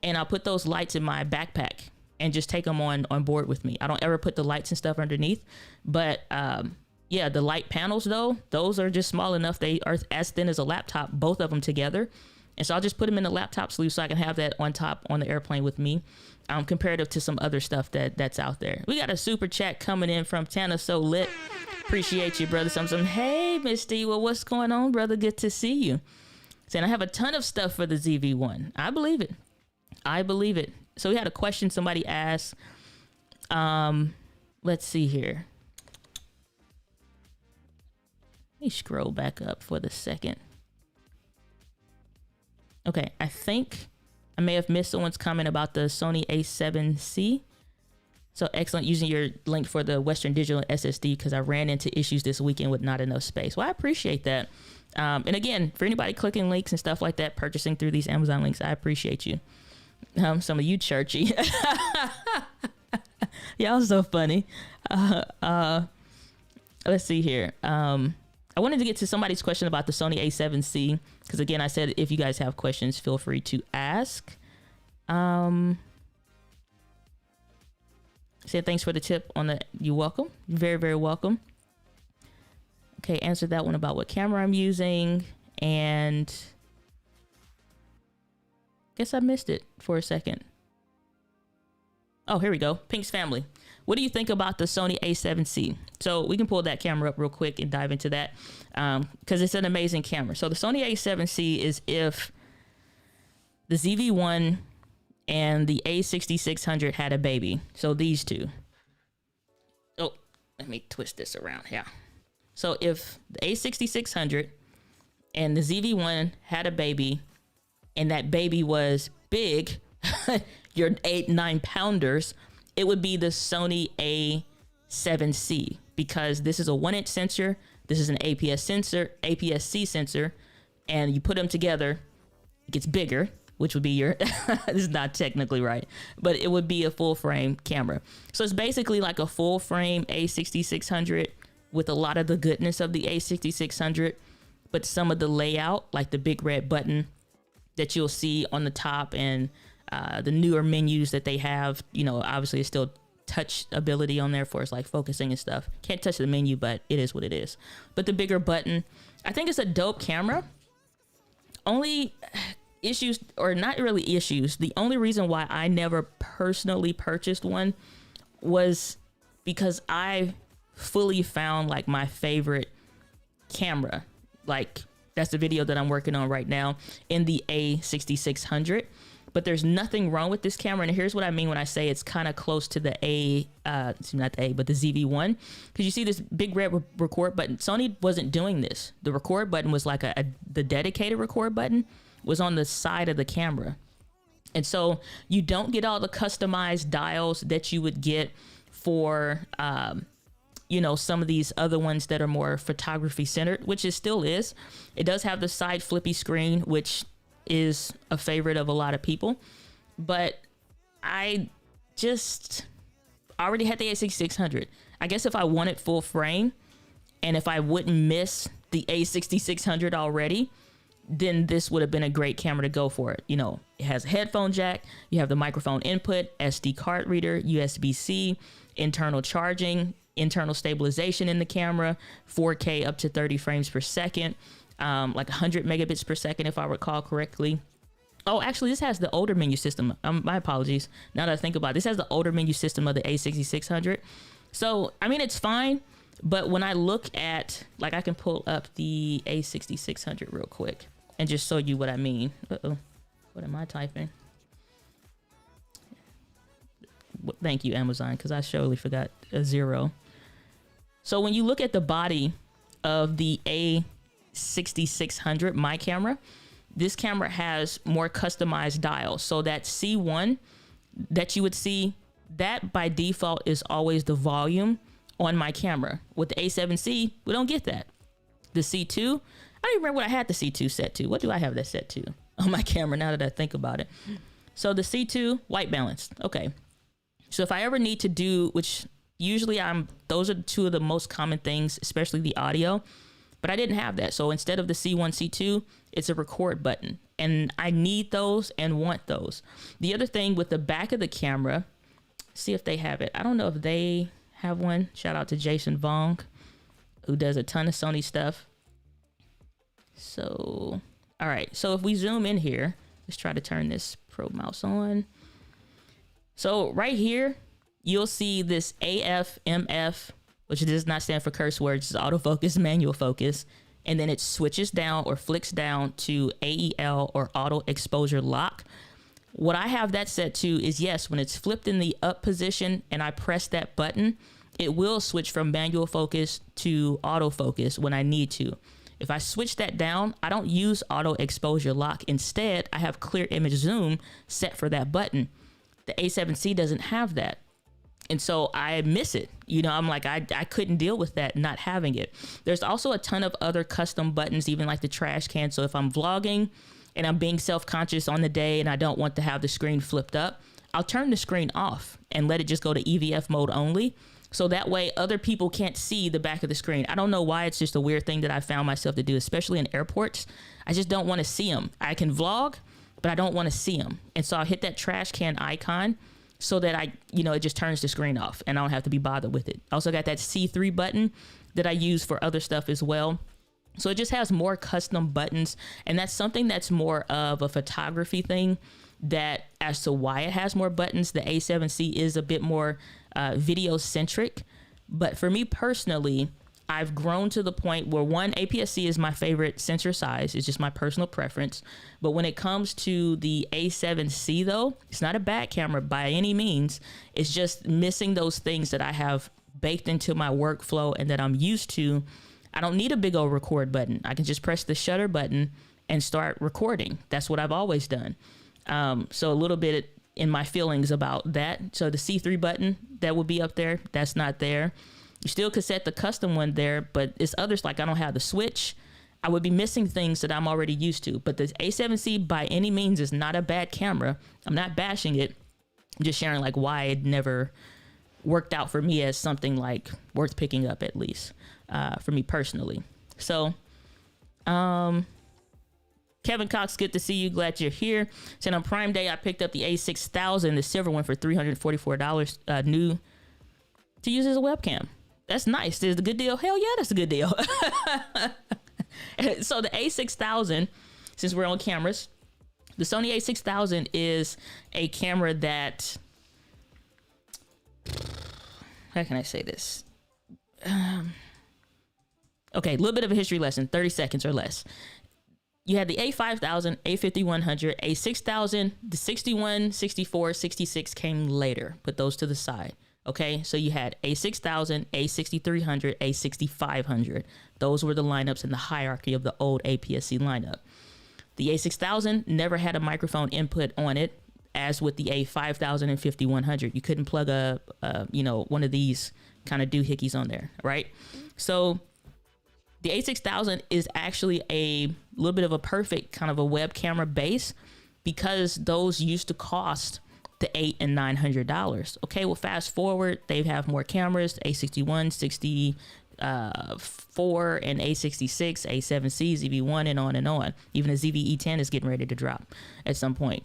and I'll put those lights in my backpack and just take them on board with me. I don't ever put the lights and stuff underneath, but yeah, the light panels though, those are just small enough. They are as thin as a laptop, both of them together. And so I'll just put them in the laptop sleeve so I can have that on top on the airplane with me, comparative to some other stuff that's out there. We got a super chat coming in from Tana So Lit. Appreciate you, brother. Some. Hey, Misty. Well, what's going on, brother? Good to see you. Saying I have a ton of stuff for the Zv1. I believe it. I believe it. So we had a question somebody asked. Let's see here. Let me scroll back up for the second. Okay, I think I may have missed someone's comment about the Sony A7C. So excellent using your link for the Western Digital SSD because I ran into issues this weekend with not enough space. Well, I appreciate that. And again, for anybody clicking links and stuff like that, purchasing through these Amazon links, I appreciate you. Some of you churchy. Y'all so funny. Let's see here. I wanted to get to somebody's question about the Sony A7C because again, I said if you guys have questions, feel free to ask. Said thanks for the tip on the. You're welcome. You're very, very welcome. Okay, answered that one about what camera I'm using, and guess I missed it for a second. Oh, here we go. Pink's family. What do you think about the Sony A7C? So we can pull that camera up real quick and dive into that because it's an amazing camera. So the Sony A7C is if the Zv1 and the A6600 had a baby. So these two. Oh, let me twist this around. Yeah. So if the A6600 and the Zv1 had a baby and that baby was big, your 8-9 pounders, it would be the Sony A7C because this is a 1-inch sensor. This is an APS-C sensor. and you put them together, it gets bigger, which would be your, this is not technically right, but it would be a full frame camera. So it's basically like a full frame A6600 with a lot of the goodness of the A6600, but some of the layout, like the big red button that you'll see on the top, and the newer menus that they have, you know, obviously it's still touch ability on there for it's like focusing and stuff. Can't touch the menu, but it is what it is. But the bigger button, I think it's a dope camera. Only issues, or not really issues, the only reason why I never personally purchased one was because I fully found like my favorite camera. Like that's the video that I'm working on right now in the A6600. But there's nothing wrong with this camera. And here's what I mean when I say it's kind of close to the not the A, but the Zv1. Because you see this big red record button. Sony wasn't doing this. The record button was like the dedicated record button was on the side of the camera. And so you don't get all the customized dials that you would get for, you know, some of these other ones that are more photography centered, which it still is. It does have the side flippy screen, which is a favorite of a lot of people, but I just already had the A6600. I guess if I wanted full frame and if I wouldn't miss the A6600 already, then this would have been a great camera to go for it. You know, it has a headphone jack, you have the microphone input, SD card reader, USB-C, internal charging, internal stabilization in the camera, 4K up to 30 frames per second, like 100 megabits per second, if I recall correctly. Oh, actually, this has the older menu system. My apologies. Now that I think about it, this has the older menu system of the A6600. So, I mean, it's fine. But when I look at, like, I can pull up the A6600 real quick and just show you what I mean. Uh-oh. What am I typing? Thank you, Amazon, because I surely forgot a 0. So when you look at the body of the A6600, my camera, this camera has more customized dials. So that C1 that you would see, that by default is always the volume on my camera. With the A7C, we don't get that. The C2, I don't even remember what I had the C2 set to. What do I have that set to on my camera now that I think about it? So the C2, white balance. Okay. So if I ever need to do, which usually those are two of the most common things, especially the audio, but I didn't have that. So instead of the C1, C2, it's a record button. And I need those and want those. The other thing with the back of the camera, see if they have it. I don't know if they have one. Shout out to Jason Vong, who does a ton of Sony stuff. So, all right. So if we zoom in here, let's try to turn this Pro mouse on. So right here, you'll see this AF, MF, which does not stand for curse words, it's autofocus, manual focus. And then it switches down or flicks down to AEL or auto exposure lock. What I have that set to is, yes, when it's flipped in the up position and I press that button, it will switch from manual focus to autofocus when I need to. If I switch that down, I don't use auto exposure lock. Instead, I have clear image zoom set for that button. The A7C doesn't have that. And so I miss it. You know, I'm like, I couldn't deal with that not having it. There's also a ton of other custom buttons, even like the trash can. So if I'm vlogging and I'm being self-conscious on the day and I don't want to have the screen flipped up, I'll turn the screen off and let it just go to EVF mode only. So that way other people can't see the back of the screen. I don't know why, it's just a weird thing that I found myself to do, especially in airports. I just don't want to see them. I can vlog, but I don't want to see them. And so I'll hit that trash can icon so that it just turns the screen off and I don't have to be bothered with it. I also got that C3 button that I use for other stuff as well. So it just has more custom buttons, and that's something that's more of a photography thing, that as to why it has more buttons. The A7C is a bit more video centric, but for me personally, I've grown to the point where APS-C is my favorite sensor size. It's just my personal preference. But when it comes to the A7C though, it's not a bad camera by any means. It's just missing those things that I have baked into my workflow and that I'm used to. I don't need a big old record button. I can just press the shutter button and start recording. That's what I've always done. So a little bit in my feelings about that. So the C3 button, that will be up there. That's not there. You still could set the custom one there, but it's others, like I don't have the switch. I would be missing things that I'm already used to. But the A7C by any means is not a bad camera. I'm not bashing it. I'm just sharing like why it never worked out for me as something like worth picking up, at least for me personally. So Kevin Cox, good to see you. Glad you're here. Said on Prime Day, I picked up the A6000, the silver one, for $344 new to use as a webcam. That's nice. Is it a good deal? Hell yeah, that's a good deal. So the A6000, since we're on cameras, the Sony A6000 is a camera that, how can I say this? Okay, a little bit of a history lesson, 30 seconds or less. You had the A5000, A5100, A6000, the 61, 64, 66 came later. Put those to the side. Okay, so you had A6000, A6300, A6500. Those were the lineups in the hierarchy of the old APS-C lineup. The A6000 never had a microphone input on it, as with the A5000 and 5100. You couldn't plug a one of these kind of doohickeys on there, right? So the A6000 is actually a little bit of a perfect kind of a web camera base, because those used to cost the $800 and $900. Okay, well, fast forward, they have more cameras, A61, 64, and A66, A7C, Zv1, and on and on. Even a ZV-E10 is getting ready to drop at some point.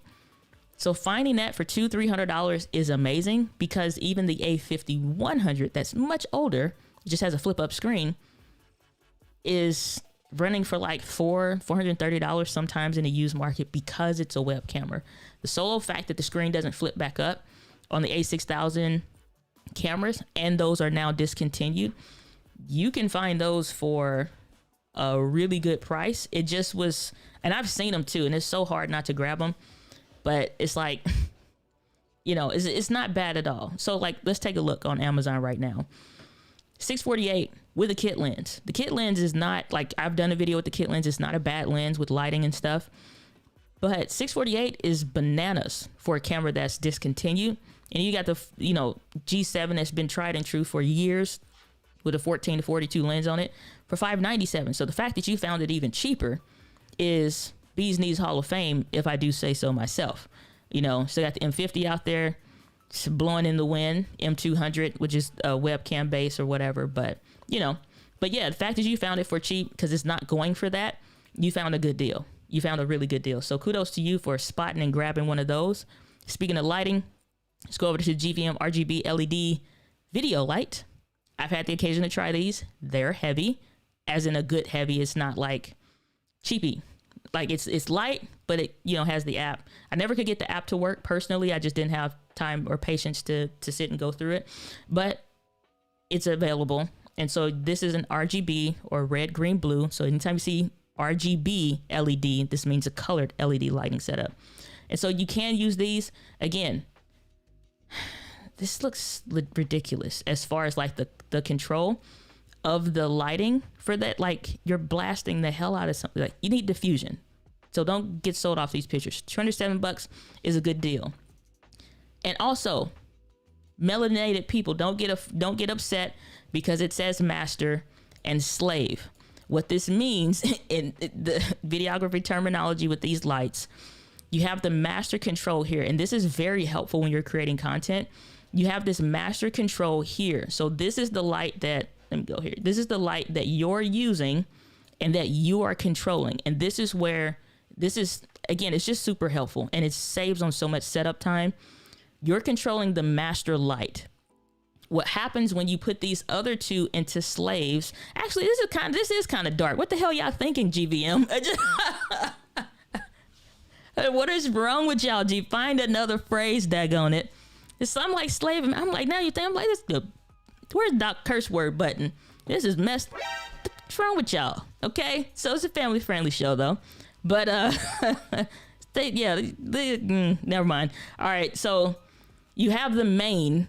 So finding that for $200-300 is amazing, because even the A5100, that's much older, just has a flip up screen, is running for like $430 sometimes in the used market, because it's a web camera. The solo fact that the screen doesn't flip back up on the A6000 cameras, and those are now discontinued, you can find those for a really good price. It just was, and I've seen them too, and it's so hard not to grab them, but it's like, it's not bad at all. So like, let's take a look on Amazon right now. 648 with a kit lens. The kit lens is not, like, I've done a video with the kit lens. It's not a bad lens with lighting and stuff, but 648 is bananas for a camera that's discontinued. And you got the, G7 that's been tried and true for years with a 14 to 42 lens on it for $597. So the fact that you found it even cheaper is bee's knees Hall of Fame, if I do say so myself. So got the M50 out there, it's blowing in the wind, M200, which is a webcam base or whatever. But yeah, the fact that you found it for cheap, because it's not going for that, you found a good deal. You found a really good deal. So kudos to you for spotting and grabbing one of those. Speaking of lighting, let's go over to GVM RGB LED video light. I've had the occasion to try these. They're heavy, as in a good heavy. It's not like cheapy. Like it's light, but it has the app. I never could get the app to work personally. I just didn't have time or patience to sit and go through it, but it's available. And so this is an RGB, or red, green, blue. So anytime you see RGB LED, this means a colored LED lighting setup. And so you can use these. Again, this looks ridiculous as far as like the control of the lighting for that. Like, you're blasting the hell out of something. Like, you need diffusion. So don't get sold off these pictures. $207 is a good deal. And also, melanated people, don't get upset because it says master and slave. What this means in the videography terminology with these lights, you have the master control here, and this is very helpful when you're creating content. You have this master control here. So this is the light that, let me go here. This is the light that you're using and that you are controlling. And this is where, again, it's just super helpful, and it saves on so much setup time. You're controlling the master light. What happens when you put these other two into slaves? Actually, this is kind of dark. What the hell y'all thinking, GVM? What is wrong with y'all, G? Find another phrase, daggone it. It's something like slave. I'm like, now you think, I'm like, where's the curse word button? This is messed. What's wrong with y'all? Okay, so it's a family friendly show though. But never mind. All right, so you have the main.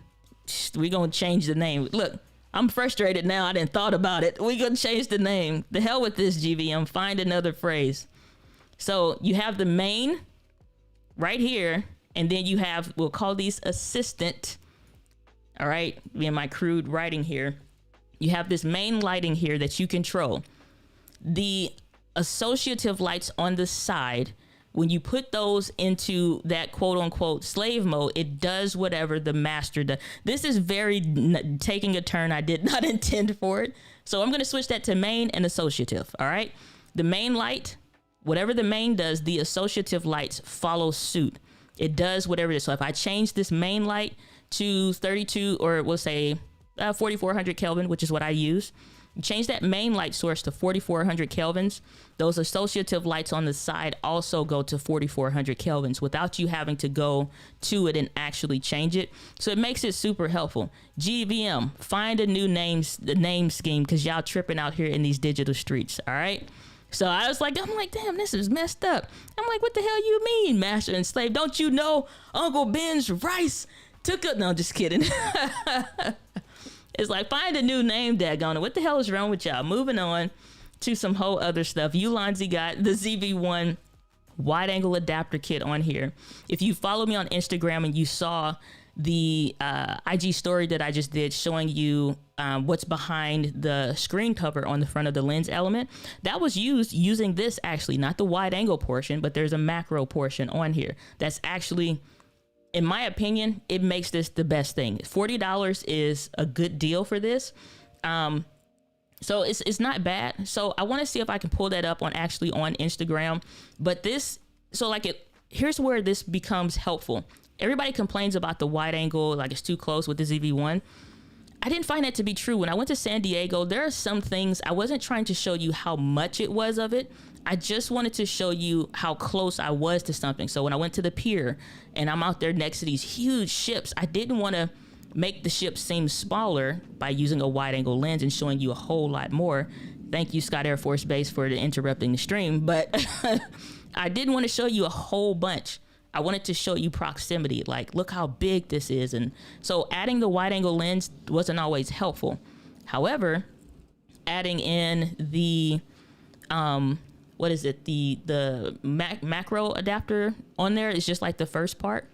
We're gonna change the name. Look, I'm frustrated now. I didn't thought about it. We're gonna change the name. The hell with this, GVM. Find another phrase. So you have the main right here, and then you have, we'll call these assistant. All right, in my crude writing here, you have this main lighting here that you control. The associative lights on the side, when you put those into that quote unquote slave mode, it does whatever the master does. This is very taking a turn I did not intend for it. So I'm going to switch that to main and associative. All right. The main light, whatever the main does, the associative lights follow suit. It does whatever it is. So if I change this main light to 32, or we'll say 4400 Kelvin, which is what I use, change that main light source to 4400 kelvins. Those associative lights on the side also go to 4400 kelvins without you having to go to it and actually change it. So it makes it super helpful. GVM, find a new name scheme, because y'all tripping out here in these digital streets. All right. So I'm like, damn, this is messed up. I'm like, what the hell you mean, master and slave? Don't you know Uncle Ben's rice took a... No, just kidding. It's like, find a new name, daggone it. What the hell is wrong with y'all? Moving on to some whole other stuff. Ulanzi got the Zv1 Wide-Angle Adapter Kit on here. If you follow me on Instagram and you saw the IG story that I just did showing you what's behind the screen cover on the front of the lens element, that was used using this, actually, not the wide angle portion, but there's a macro portion on here. That's actually, in my opinion, it makes this the best thing. $40 is a good deal for this. So it's not bad. So I want to see if I can pull that up on Instagram. But this, so like here's where this becomes helpful. Everybody complains about the wide angle, like it's too close with the Zv1. I didn't find that to be true. When I went to San Diego, there are some things, I wasn't trying to show you how much it was of it. I just wanted to show you how close I was to something. So when I went to the pier and I'm out there next to these huge ships, I didn't want to make the ship seem smaller by using a wide angle lens and showing you a whole lot more. Thank you, Scott Air Force Base, for interrupting the stream. But I didn't want to show you a whole bunch. I wanted to show you proximity, like, look how big this is. And so adding the wide angle lens wasn't always helpful. However, adding in the, the macro adapter on there is just like the first part.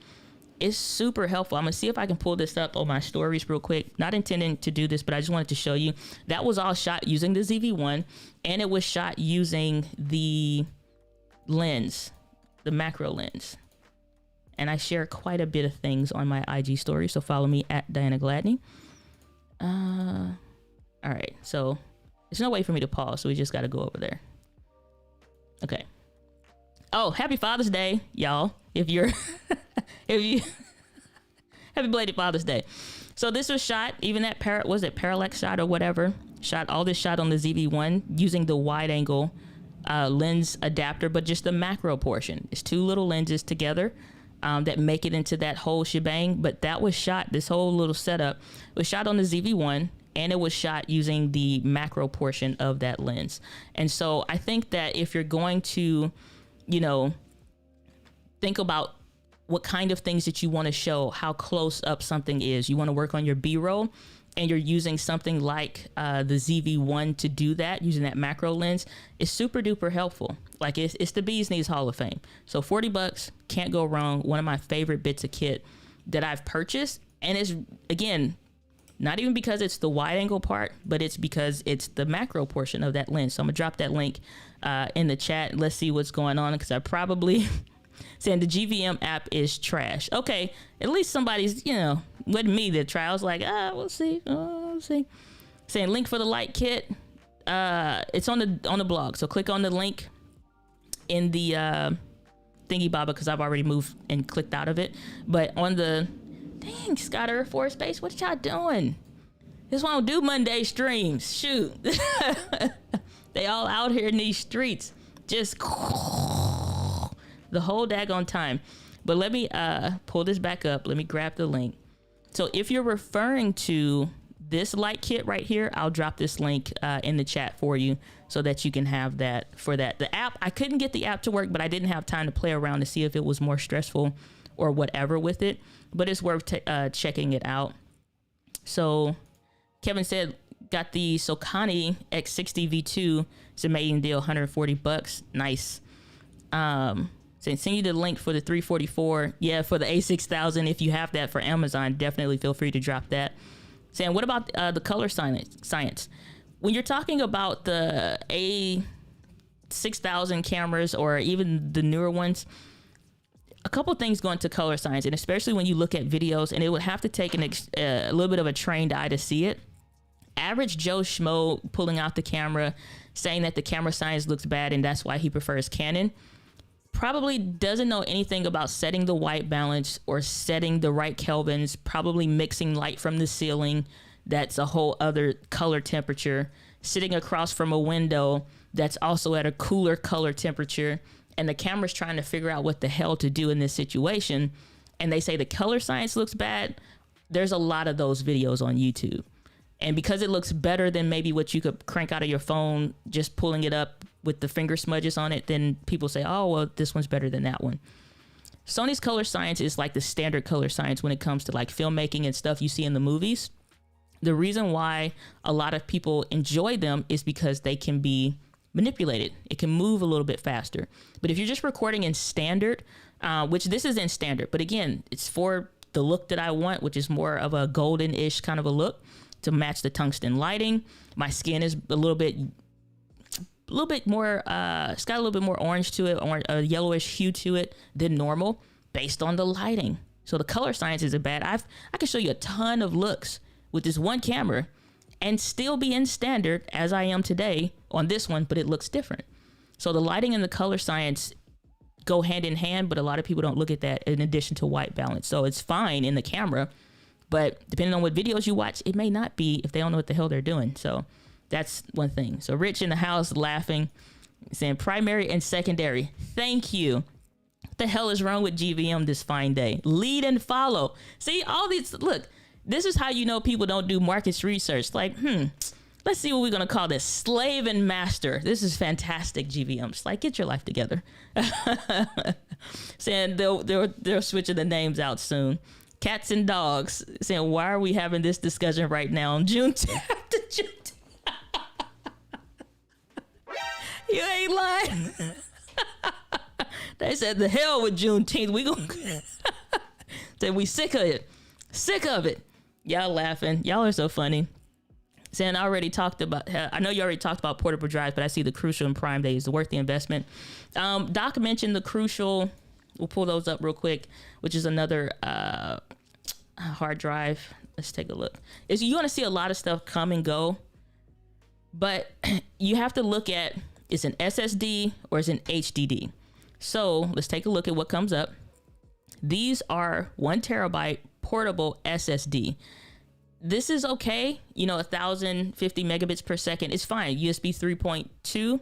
It's super helpful. I'm gonna see if I can pull this up on my stories real quick. Not intending to do this, but I just wanted to show you. That was all shot using the Zv1, and it was shot using the lens, the macro lens. And I share quite a bit of things on my IG story, so follow me at Diana Gladney. All right, so there's no way for me to pause, so we just got to go over there. Okay. Oh, happy Father's Day, y'all! If you're, happy belated Father's Day. So this was shot, even that parallax shot or whatever. All this shot on the Zv1 using the wide angle lens adapter, but just the macro portion. It's two little lenses together. That make it into that whole shebang. But that was shot, this whole little setup was shot on the Zv1, and it was shot using the macro portion of that lens. And so I think that if you're going to, think about what kind of things that you want to show, how close up something is, you want to work on your B-roll, and you're using something like the Zv1 to do that, using that macro lens, is super duper helpful. Like it's the bee's knees Hall of Fame. So $40, can't go wrong. One of my favorite bits of kit that I've purchased. And it's, again, not even because it's the wide angle part, but it's because it's the macro portion of that lens. So I'm gonna drop that link in the chat. Let's see what's going on, because I probably saying the GVM app is trash. Okay, at least somebody's, with me to try. I was like, we'll see. We'll see. Saying link for the light kit. It's on the blog. So click on the link in the thingy baba, because I've already moved and clicked out of it. But on the dang, Scott Air Force Base, what y'all doing? This one don't do Monday streams. Shoot. They all out here in these streets. Just the whole daggone time. But let me pull this back up. Let me grab the link. So if you're referring to this light kit right here, I'll drop this link in the chat for you so that you can have that for that. The app, I couldn't get the app to work, but I didn't have time to play around to see if it was more stressful or whatever with it, but it's worth checking it out. So Kevin said, got the Sokani X60 V2. It's a amazing deal, $140. Nice. So send you the link for the 344. Yeah, for the A6000. If you have that for Amazon, definitely feel free to drop that. Saying, what about the color science? When you're talking about the 6,000 cameras or even the newer ones, a couple things go into color science, and especially when you look at videos, and it would have to take a little bit of a trained eye to see it. Average Joe Schmo pulling out the camera, saying that the camera science looks bad and that's why he prefers Canon, probably doesn't know anything about setting the white balance or setting the right kelvins, probably mixing light from the ceiling. That's a whole other color temperature, sitting across from a window that's also at a cooler color temperature. And the camera's trying to figure out what the hell to do in this situation. And they say the color science looks bad. There's a lot of those videos on YouTube. And because it looks better than maybe what you could crank out of your phone, just pulling it up with the finger smudges on it, then people say, oh, well, this one's better than that one. Sony's color science is like the standard color science when it comes to like filmmaking and stuff you see in the movies. The reason why a lot of people enjoy them is because they can be manipulated. It can move a little bit faster. But if you're just recording in standard, which this is in standard, but again, it's for the look that I want, which is more of a golden-ish kind of a look to match the tungsten lighting. My skin is a little bit more, it's got a little bit more orange to it, or a yellowish hue to it than normal based on the lighting. So the color science isn't bad. I can show you a ton of looks with this one camera and still be in standard as I am today on this one, but it looks different. So the lighting and the color science go hand in hand, but a lot of people don't look at that in addition to white balance. So it's fine in the camera, but depending on what videos you watch, it may not be if they don't know what the hell they're doing. So that's one thing. So Rich in the house laughing, saying primary and secondary. Thank you. What the hell is wrong with GVM this fine day? Lead and follow. See, all these, look, this is how you know people don't do markets research. Like, let's see what we're going to call this. Slave and master. This is fantastic, GVMs. Like, get your life together. Saying they're switching the names out soon. Cats and dogs. Saying, why are we having this discussion right now on June 10th? You ain't lying. They said, the hell with Juneteenth. We gonna say we sick of it. Sick of it. Y'all laughing. Y'all are so funny. Saying I know you already talked about portable drives, but I see the Crucial and Prime Day is worth the investment. Doc mentioned the Crucial. We'll pull those up real quick, which is another hard drive. Let's take a look. You want to see a lot of stuff come and go, but you have to look at, it's an SSD or it's an HDD. So let's take a look at what comes up. These are 1 terabyte portable SSD. This is okay. 1,050 megabits per second is fine. USB 3.2.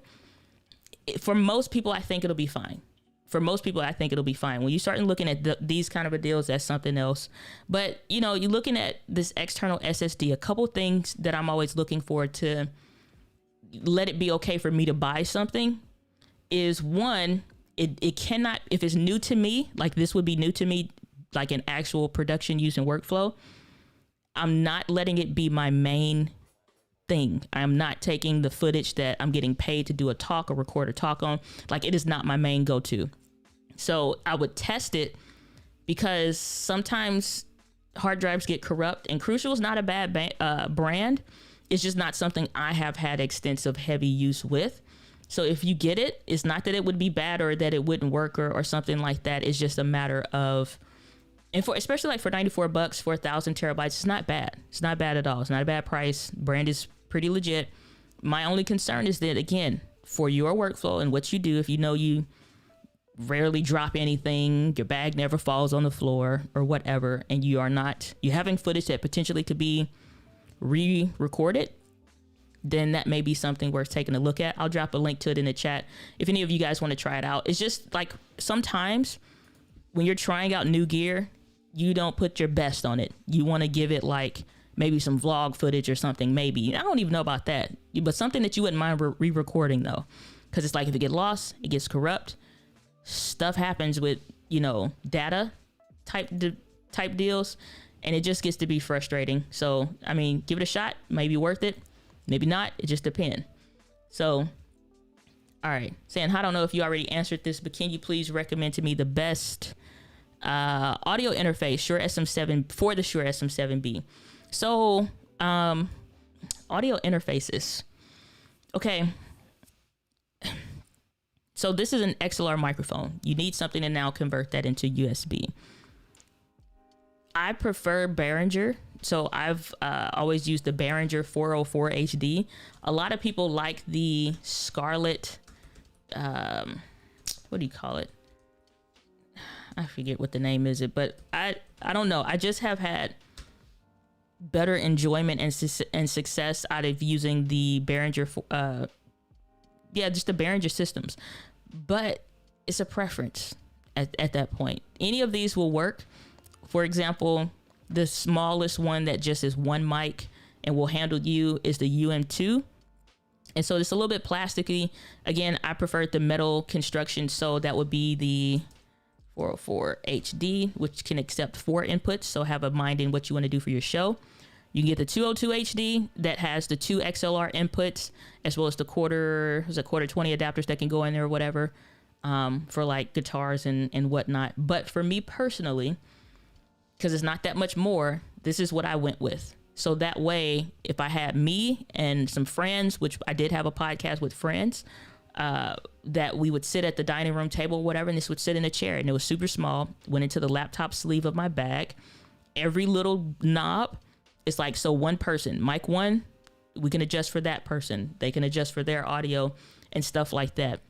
For most people, I think it'll be fine. When you start looking at these kind of deals, that's something else. But, you're looking at this external SSD, a couple things that I'm always looking for to let it be okay for me to buy something is, one, it cannot, if it's new to me, like this would be new to me, like an actual production use and workflow, I'm not letting it be my main thing. I'm not taking the footage that I'm getting paid to do a talk or record a talk on. Like, it is not my main go-to. So I would test it, because sometimes hard drives get corrupt, and Crucial is not a bad brand. It's just not something I have had extensive heavy use with. So if you get it, it's not that it would be bad or that it wouldn't work or something like that. It's just a matter of, and especially like for $94 for 1,000 terabytes, it's not bad. It's not bad at all. It's not a bad price. Brand is pretty legit. My only concern is that, again, for your workflow and what you do, if you rarely drop anything, your bag never falls on the floor or whatever, and you're having footage that potentially could be re-recorded, then that may be something worth taking a look at. I'll drop a link to it in the chat if any of you guys want to try it out. It's just like, sometimes when you're trying out new gear, you don't put your best on it. You want to give it like maybe some vlog footage or something. Maybe, I don't even know about that, but something that you wouldn't mind re-recording though, because it's like, if it gets lost, it gets corrupt, stuff happens with data type deals, and it just gets to be frustrating. So I mean, give it a shot. Maybe worth it, maybe not. It just depends. So all right, saying, I don't know if you already answered this, but can you please recommend to me the best audio interface Shure SM7 for the Shure SM7B? So audio interfaces. Okay. So this is an XLR microphone. You need something to now convert that into USB. I prefer Behringer. So I've always used the Behringer 404 HD. A lot of people like the Scarlett, what do you call it? I forget what the name is, but I don't know. I just have had better enjoyment and success out of using the Behringer, just the Behringer systems. But it's a preference at that point. Any of these will work. For example, the smallest one that just is one mic and will handle you is the UM2. And so it's a little bit plasticky. Again, I prefer the metal construction. So that would be the 404 HD, which can accept 4 inputs. So have a mind in what you want to do for your show. You can get the 202 HD that has the 2 XLR inputs, as well as the quarter 20 adapters that can go in there or whatever, for like guitars and whatnot. But for me personally, because it's not that much more, this is what I went with. So that way, if I had me and some friends, which I did have a podcast with friends, that we would sit at the dining room table or whatever, and this would sit in a chair, and it was super small, went into the laptop sleeve of my bag. Every little knob is like, so one person, mic one, we can adjust for that person. They can adjust for their audio and stuff like that,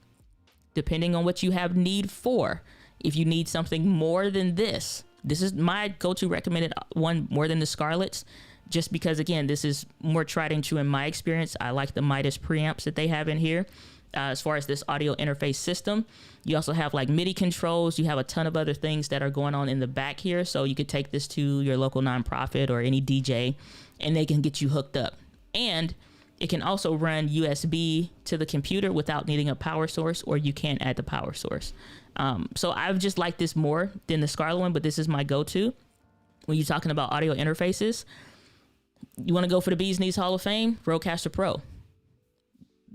depending on what you have need for. If you need something more than this is my go-to recommended one, more than the Scarletts, just because, again, this is more tried and true in my experience. I like the Midas preamps that they have in here. As far as this audio interface system, you also have like MIDI controls. You have a ton of other things that are going on in the back here. So you could take this to your local nonprofit or any DJ and they can get you hooked up. And it can also run USB to the computer without needing a power source, or you can add the power source. So I've just liked this more than the Scarlett one, but this is my go-to. When you're talking about audio interfaces, you want to go for the Bee's Knees Hall of Fame, Rodecaster Pro.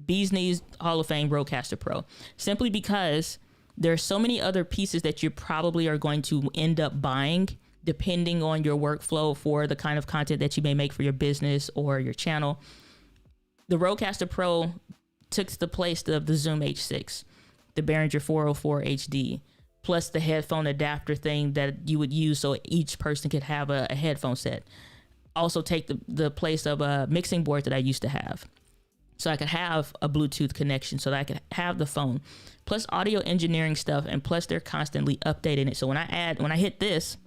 Bee's Knees Hall of Fame, Rodecaster Pro. Simply because there are so many other pieces that you probably are going to end up buying depending on your workflow for the kind of content that you may make for your business or your channel. The Rodecaster Pro took the place of the Zoom H6, the Behringer 404 HD, plus the headphone adapter thing that you would use so each person could have a headphone set. Also take the place of a mixing board that I used to have. So I could have a Bluetooth connection, so that I could have the phone, plus audio engineering stuff, and plus they're constantly updating it. So when I hit this,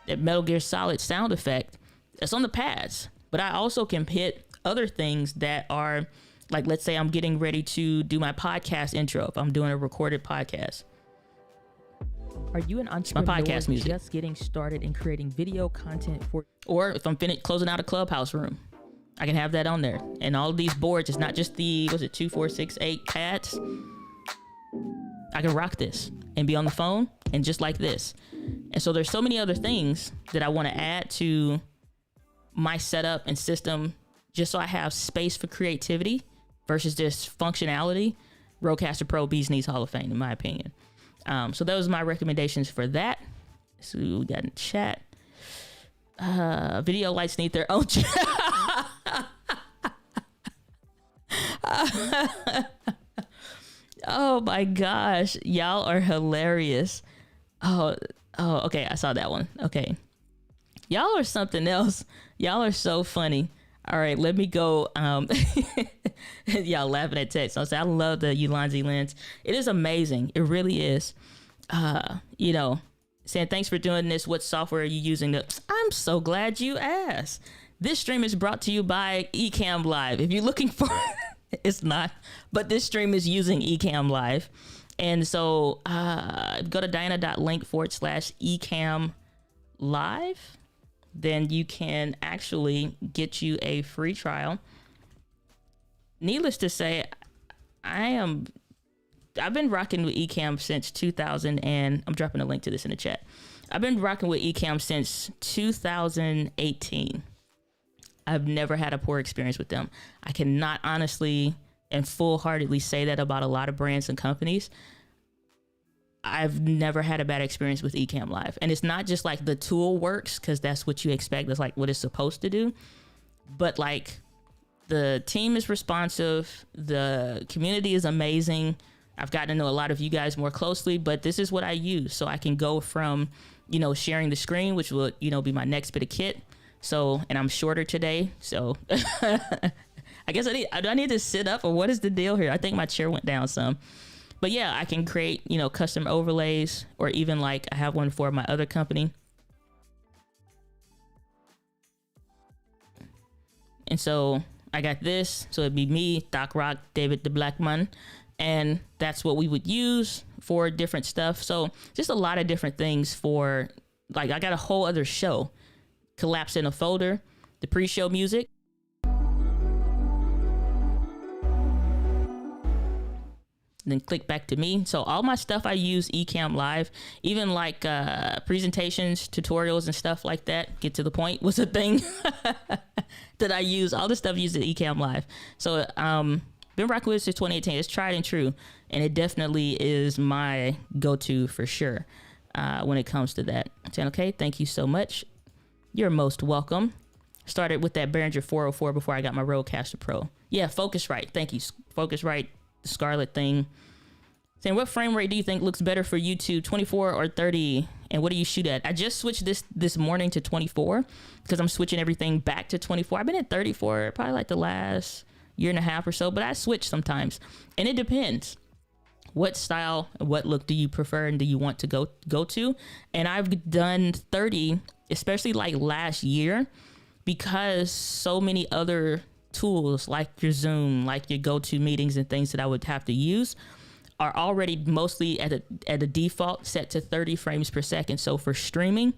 that Metal Gear Solid sound effect, it's on the pads, but I also can hit other things that are like, let's say I'm getting ready to do my podcast intro. If I'm doing a recorded podcast. Are you an entrepreneur my podcast music, just getting started in creating video content for, or if I'm closing out a Clubhouse room, I can have that on there. And all of these boards, it's not just the, 2, 4, 6, 8 pads. I can rock this and be on the phone and just like this. And so there's so many other things that I want to add to my setup and system, just so I have space for creativity versus just functionality. Rodecaster Pro, Bee's Knees Hall of Fame, in my opinion. So those are my recommendations for that. So we got in chat. Video lights need their own Oh my gosh, y'all are hilarious. Oh, okay, I saw that one. Okay, y'all are something else. Y'all are so funny. All right, let me go. Y'all laughing at text. I love the Ulanzi lens. It is amazing. It really is. Saying thanks for doing this. What software are you using? I'm so glad you asked. This stream is brought to you by Ecamm Live. If you're looking for, it's not, but this stream is using Ecamm Live. And so go to diana.link/Ecamm Live. Then you can actually get you a free trial. Needless to say, I've been rocking with Ecamm since 2000, and I'm dropping a link to this in the chat. I've been rocking with Ecamm since 2018. I've never had a poor experience with them. I cannot honestly and full-heartedly say that about a lot of brands and companies. I've never had a bad experience with Ecamm Live. And it's not just like the tool works, because that's what you expect. That's like what it's supposed to do. But like the team is responsive. The community is amazing. I've gotten to know a lot of you guys more closely, but this is what I use. So I can go from, you know, sharing the screen, which will, you know, be my next bit of kit. So, and I'm shorter today. So I guess do I need to sit up, or what is the deal here? I think my chair went down some. But yeah, I can create, you know, custom overlays, or even like I have one for my other company. And so I got this. So it'd be me, Doc Rock, David the Black Man. And that's what we would use for different stuff. So just a lot of different things for, like, I got a whole other show collapsed in a folder, the pre-show music. Then click back to me. So all my stuff, I use Ecamm Live, even like presentations, tutorials and stuff like that. Get to the point was a thing that I use. All this stuff used at Ecamm Live. So been rocking with it since 2018. It's tried and true, and it definitely is my go-to for sure when it comes to that. Saying, okay, thank you so much. You're most welcome. Started with that Behringer 404 before I got my Rodecaster Pro. Yeah, Focusrite. Thank you, Focusrite. The Scarlet thing. Saying, what frame rate do you think looks better for YouTube, 24 or 30? And what do you shoot at? I just switched this morning to 24 because I'm switching everything back to 24. I've been at 30 for probably like the last year and a half or so, but I switch sometimes, and it depends. What style, what look do you prefer, and do you want to go to? And I've done 30, especially like last year, because so many other tools like your Zoom, like your go-to meetings and things that I would have to use are already mostly at a default set to 30 frames per second. So for streaming,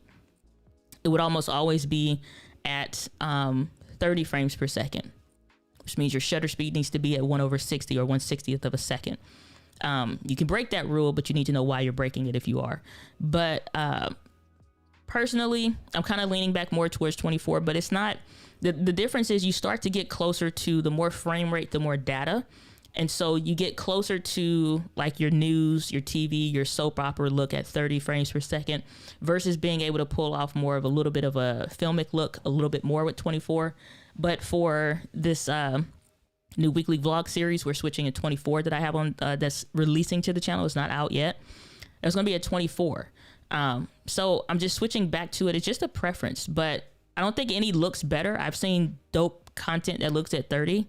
it would almost always be at 30 frames per second, which means your shutter speed needs to be at 1/60 or 1/60th of a second. You can break that rule, but you need to know why you're breaking it if you are. But personally, I'm kind of leaning back more towards 24, but it's not. The difference is you start to get closer to the more frame rate, the more data. And so you get closer to like your news, your TV, your soap opera look at 30 frames per second versus being able to pull off more of a little bit of a filmic look, a little bit more with 24. But for this new weekly vlog series, we're switching to 24 that I have on that's releasing to the channel. It's not out yet. It's going to be at 24. So I'm just switching back to it. It's just a preference, but I don't think any looks better. I've seen dope content that looks at 30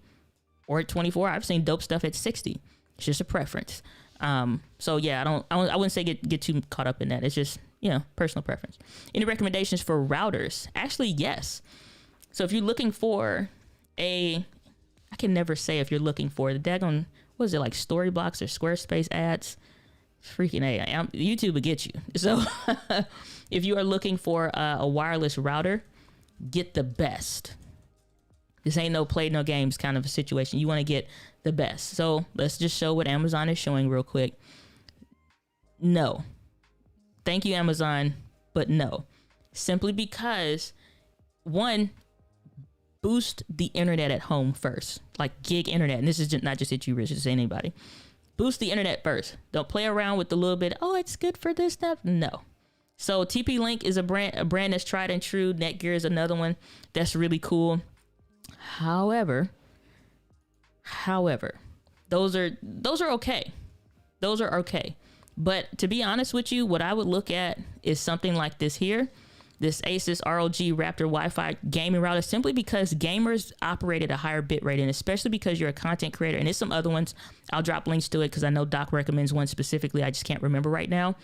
or at 24. I've seen dope stuff at 60. It's just a preference. So yeah, I wouldn't say get too caught up in that. It's just, you know, personal preference. Any recommendations for routers? Actually, yes. So if you're looking for I can never say if you're looking for the daggone, what is it, like Storyblocks or Squarespace ads? Freaking YouTube will get you. So if you are looking for a wireless router, get the best. This ain't no play no games kind of a situation. You want to get the best. So let's just show what Amazon is showing real quick. No. Thank you, Amazon, but no. Simply because, one, boost the internet at home first. Like gig internet. And this is just, not just at you, Rich, it's anybody. Boost the internet first. Don't play around with the little bit, oh, it's good for this stuff. No. So TP-Link is a brand that's tried and true. Netgear is another one that's really cool. However, those are okay. Those are okay. But to be honest with you, what I would look at is something like this here. This Asus ROG Raptor Wi-Fi gaming router, simply because gamers operate at a higher bit rate, and especially because you're a content creator. And there's some other ones. I'll drop links to it because I know Doc recommends one specifically. I just can't remember right now.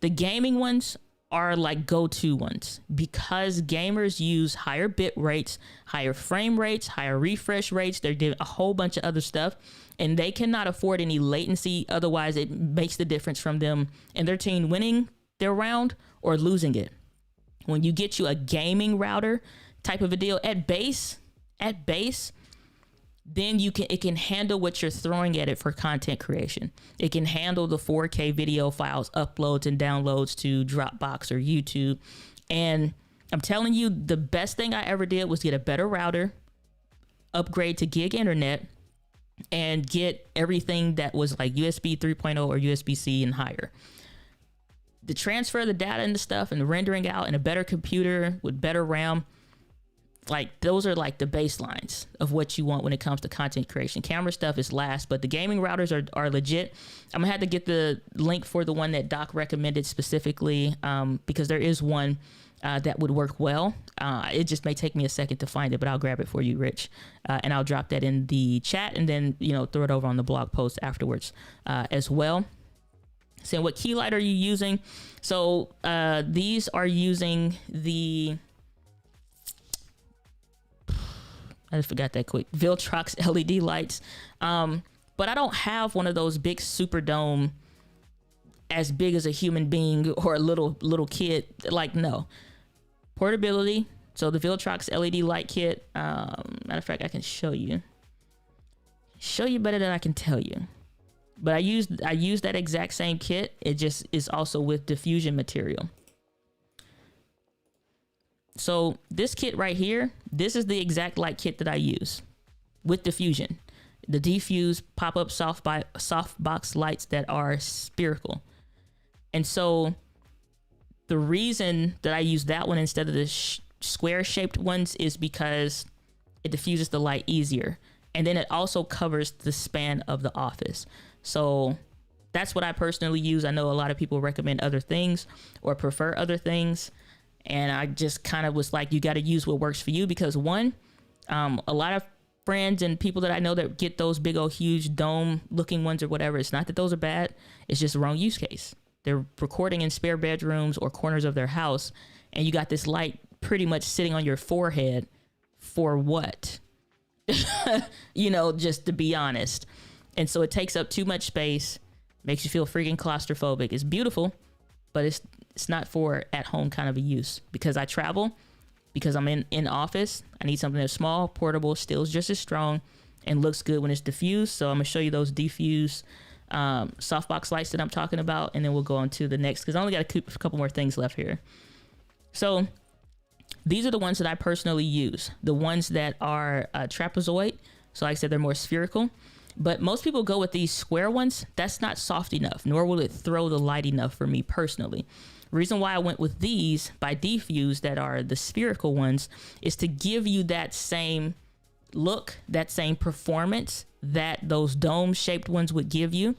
The gaming ones are like go-to ones because gamers use higher bit rates, higher frame rates, higher refresh rates. They're doing a whole bunch of other stuff, and they cannot afford any latency. Otherwise, it makes the difference from them and their team winning their round or losing it. When you get you a gaming router type of a deal at base, then it can handle what you're throwing at it for content creation. It can handle the 4K video files, uploads and downloads to Dropbox or YouTube. And I'm telling you, the best thing I ever did was get a better router, upgrade to gig internet, and get everything that was like USB 3.0 or USB-C and higher. The transfer of the data and the stuff and the rendering out and a better computer with better RAM, like those are like the baselines of what you want when it comes to content creation. Camera stuff is last, but the gaming routers are legit. I'm gonna have to get the link for the one that Doc recommended specifically, because there is one that would work well. It just may take me a second to find it, but I'll grab it for you, Rich, and I'll drop that in the chat, and then throw it over on the blog post afterwards as well. Saying, what key light are you using? So these are using the, I just forgot that quick, Viltrox LED lights. But I don't have one of those big super dome as big as a human being or a little kid. Like, no. Portability. So the Viltrox LED light kit, matter of fact, I can show you better than I can tell you. But I used that exact same kit. It just is also with diffusion material. So this kit right here, this is the exact light kit that I use with diffusion. The diffuse pop-up softbox lights that are spherical. And so the reason that I use that one instead of the square shaped ones is because it diffuses the light easier. And then it also covers the span of the office. So that's what I personally use. I know a lot of people recommend other things or prefer other things. And I just kind of was like, you got to use what works for you, because one, a lot of friends and people that I know that get those big old huge dome looking ones or whatever, it's not that those are bad. It's just the wrong use case. They're recording in spare bedrooms or corners of their house, and you got this light pretty much sitting on your forehead for what? Just to be honest. And so it takes up too much space, makes you feel freaking claustrophobic. It's beautiful, but it's not for at home kind of a use, because I travel, because I'm in office. I need something that's small, portable, still just as strong, and looks good when it's diffused. So I'm gonna show you those diffused softbox lights that I'm talking about, and then we'll go on to the next, because I only got a couple more things left here. So these are the ones that I personally use, the ones that are trapezoid. So like I said, they're more spherical, but most people go with these square ones. That's not soft enough, nor will it throw the light enough for me personally. Reason why I went with these by Diffuse that are the spherical ones is to give you that same look, that same performance that those dome shaped ones would give you.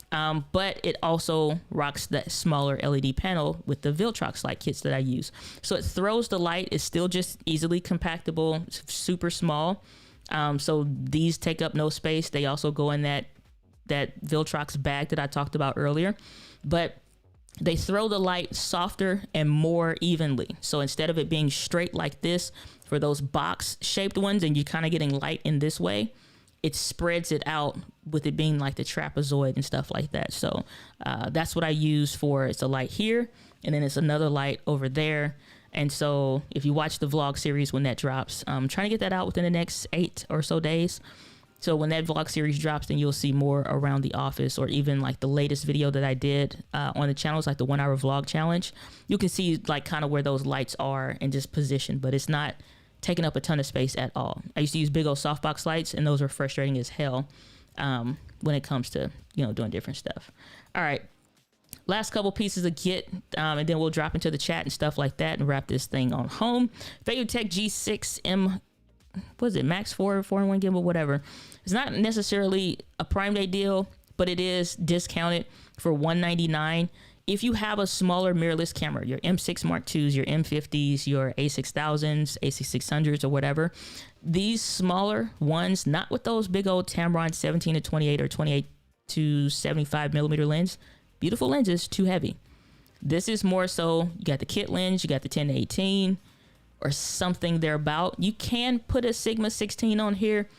But it also rocks that smaller LED panel with the Viltrox light kits that I use. So it throws the light. It's still just easily compactable, super small. So these take up no space. They also go in that Viltrox bag that I talked about earlier, but they throw the light softer and more evenly. So instead of it being straight like this for those box shaped ones, and you're kind of getting light in this way, it spreads it out with it being like the trapezoid and stuff like that. So that's what I use for. It's a light here, and then it's another light over there. And so if you watch the vlog series when that drops, I'm trying to get that out within the next 8 or so days. So when that vlog series drops, then you'll see more around the office, or even like the latest video that I did on the channel, is like the 1 hour vlog challenge. You can see like kind of where those lights are and just position, but it's not taking up a ton of space at all. I used to use big old softbox lights, and those are frustrating as hell when it comes to, doing different stuff. All right. Last couple pieces of kit, and then we'll drop into the chat and stuff like that and wrap this thing on home. Tech G6M, what is it, Max 4-in-1 gimbal, whatever. It's not necessarily a Prime Day deal, but it is discounted for $199. If you have a smaller mirrorless camera, your M6 Mark IIs, your M50s, your A6000s, A6600s, or whatever, these smaller ones, not with those big old Tamron 17-28 or 28 to 75 millimeter lens, beautiful lenses, too heavy. This is more so, you got the kit lens, you got the 10-18 or something thereabout. You can put a Sigma 16 on here.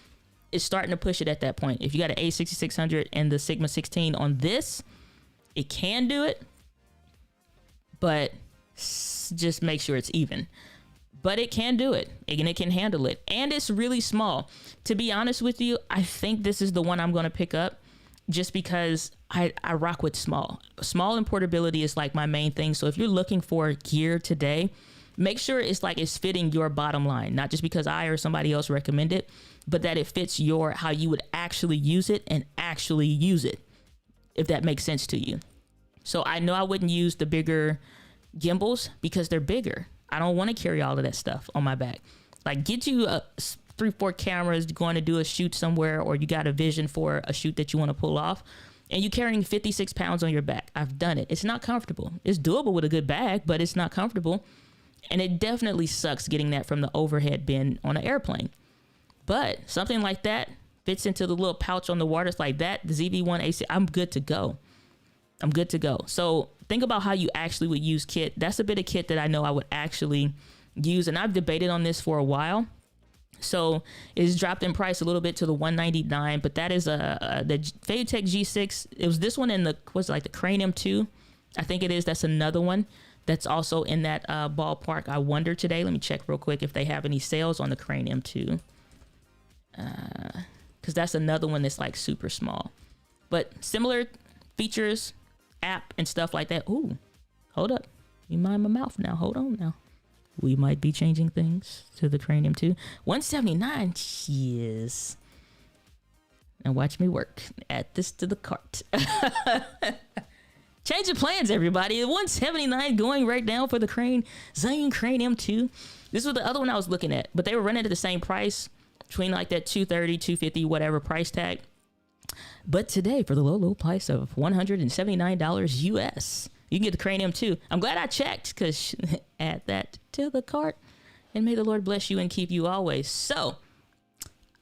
It's starting to push it at that point. If you got an A6600 and the Sigma 16 on this, it can do it, but just make sure it's even. But it can do it, and it can handle it, and it's really small. To be honest with you, I think this is the one I'm going to pick up, just because I rock with small and portability is like my main thing. So if you're looking for gear today, make sure it's fitting your bottom line, not just because I or somebody else recommend it, but that it fits how you would actually use it and actually use it, if that makes sense to you. So I know I wouldn't use the bigger gimbals because they're bigger. I don't want to carry all of that stuff on my back. Like get you 3-4 cameras going to do a shoot somewhere, or you got a vision for a shoot that you want to pull off, and you're carrying 56 pounds on your back. I've done it. It's not comfortable. It's doable with a good bag, but it's not comfortable. And it definitely sucks getting that from the overhead bin on an airplane. But something like that fits into the little pouch on the water. It's like that, the Zv1 AC, I'm good to go. I'm good to go. So think about how you actually would use kit. That's a bit of kit that I know I would actually use. And I've debated on this for a while. So it's dropped in price a little bit to the $199, but that is the Fadetech G6. It was this one in the, what's it, like the Crane M2? I think it is. That's another one that's also in that ballpark. I wonder today, let me check real quick if they have any sales on the Crane M2. Because that's another one that's like super small, but similar features, app and stuff like that. Ooh, hold up. You mind my mouth now. Hold on now. We might be changing things to the Crane M2. 179. Yes. Now watch me work. Add this to the cart. Change of plans, everybody. 179 going right now for the Crane M2. This was the other one I was looking at, but they were running at the same price, between like that $230, $250, whatever price tag. But today, for the low price of $179 US, you can get the Crane M2. I'm glad I checked, because add that to the cart, and may the Lord bless you and keep you always. So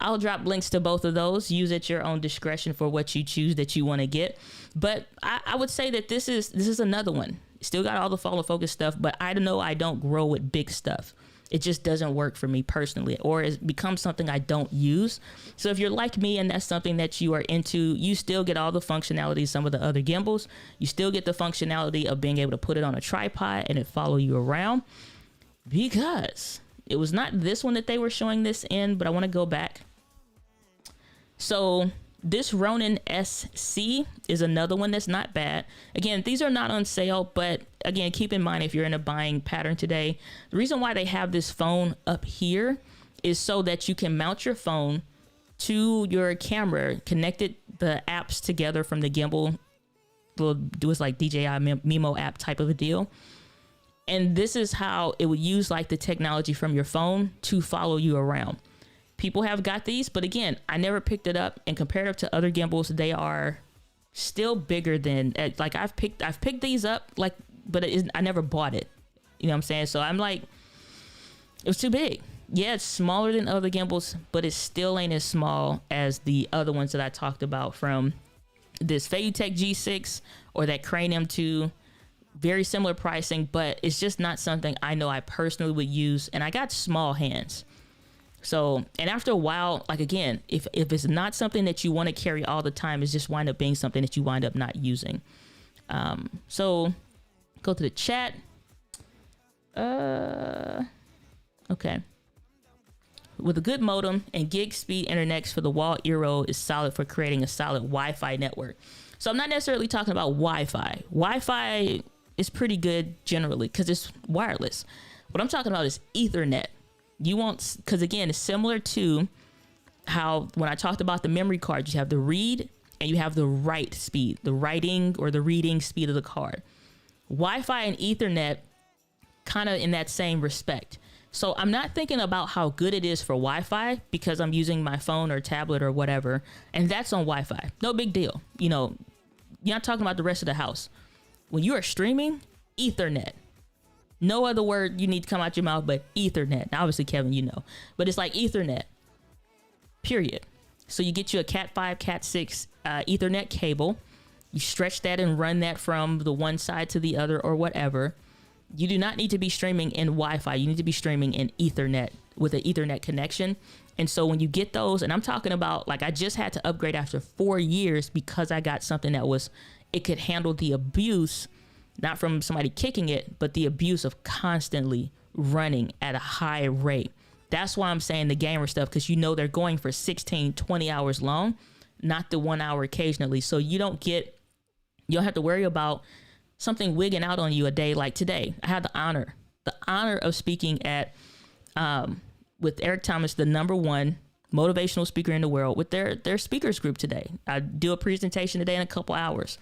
I'll drop links to both of those. Use at your own discretion for what you choose that you want to get. But I would say that this is another one. Still got all the follow focus stuff, but I know I don't grow with big stuff. It just doesn't work for me personally, or it becomes something I don't use. So if you're like me and that's something that you are into, you still get all the functionality of some of the other gimbals. You still get the functionality of being able to put it on a tripod and it follow you around, because it was not this one that they were showing this in, but I want to go back. So this Ronin SC is another one that's not bad. Again, these are not on sale, but again, keep in mind if you're in a buying pattern today, the reason why they have this phone up here is so that you can mount your phone to your camera, connected the apps together from the gimbal. We'll do it like DJI Mimo app type of a deal. And this is how it would use like the technology from your phone to follow you around. People have got these, but again, I never picked it up, and compared up to other gimbals, they are still bigger than, like I've picked these up, like, but I never bought it. You know what I'm saying? So I'm like, it was too big. Yeah, it's smaller than other gimbals, but it still ain't as small as the other ones that I talked about, from this Fadetech G6 or that Crane M2. Very similar pricing, but it's just not something I know I personally would use, and I got small hands. So, and after a while, like again, if it's not something that you want to carry all the time, it's just wind up being something that you wind up not using. So go to the chat. Okay. With a good modem and gig speed internet for the wall Eero is solid for creating a solid Wi-Fi network. So I'm not necessarily talking about Wi-Fi. Wi-Fi is pretty good generally because it's wireless. What I'm talking about is Ethernet. You won't, because again, it's similar to how when I talked about the memory card, you have the read and you have the write speed, the writing or the reading speed of the card. Wi-Fi and Ethernet kind of in that same respect. So I'm not thinking about how good it is for Wi-Fi because I'm using my phone or tablet or whatever, and that's on Wi-Fi. No big deal. You know, you're not talking about the rest of the house. When you are streaming, Ethernet. No other word you need to come out your mouth but Ethernet. Now, obviously, Kevin, you know, but it's like Ethernet, period. So you get you a Cat 5, Cat 6 Ethernet cable. You stretch that and run that from the one side to the other or whatever. You do not need to be streaming in Wi-Fi. You need to be streaming in Ethernet with an Ethernet connection. And so when you get those, and I'm talking about, like, I just had to upgrade after 4 years because I got something that was, it could handle the abuse, not from somebody kicking it, but the abuse of constantly running at a high rate. That's why I'm saying the gamer stuff, because you know they're going for 16, 20 hours long, not the 1 hour occasionally. So you don't have to worry about something wigging out on you a day like today. I had the honor of speaking at, with Eric Thomas, the #1 motivational speaker in the world, with their speakers group today. I do a presentation today in a couple hours.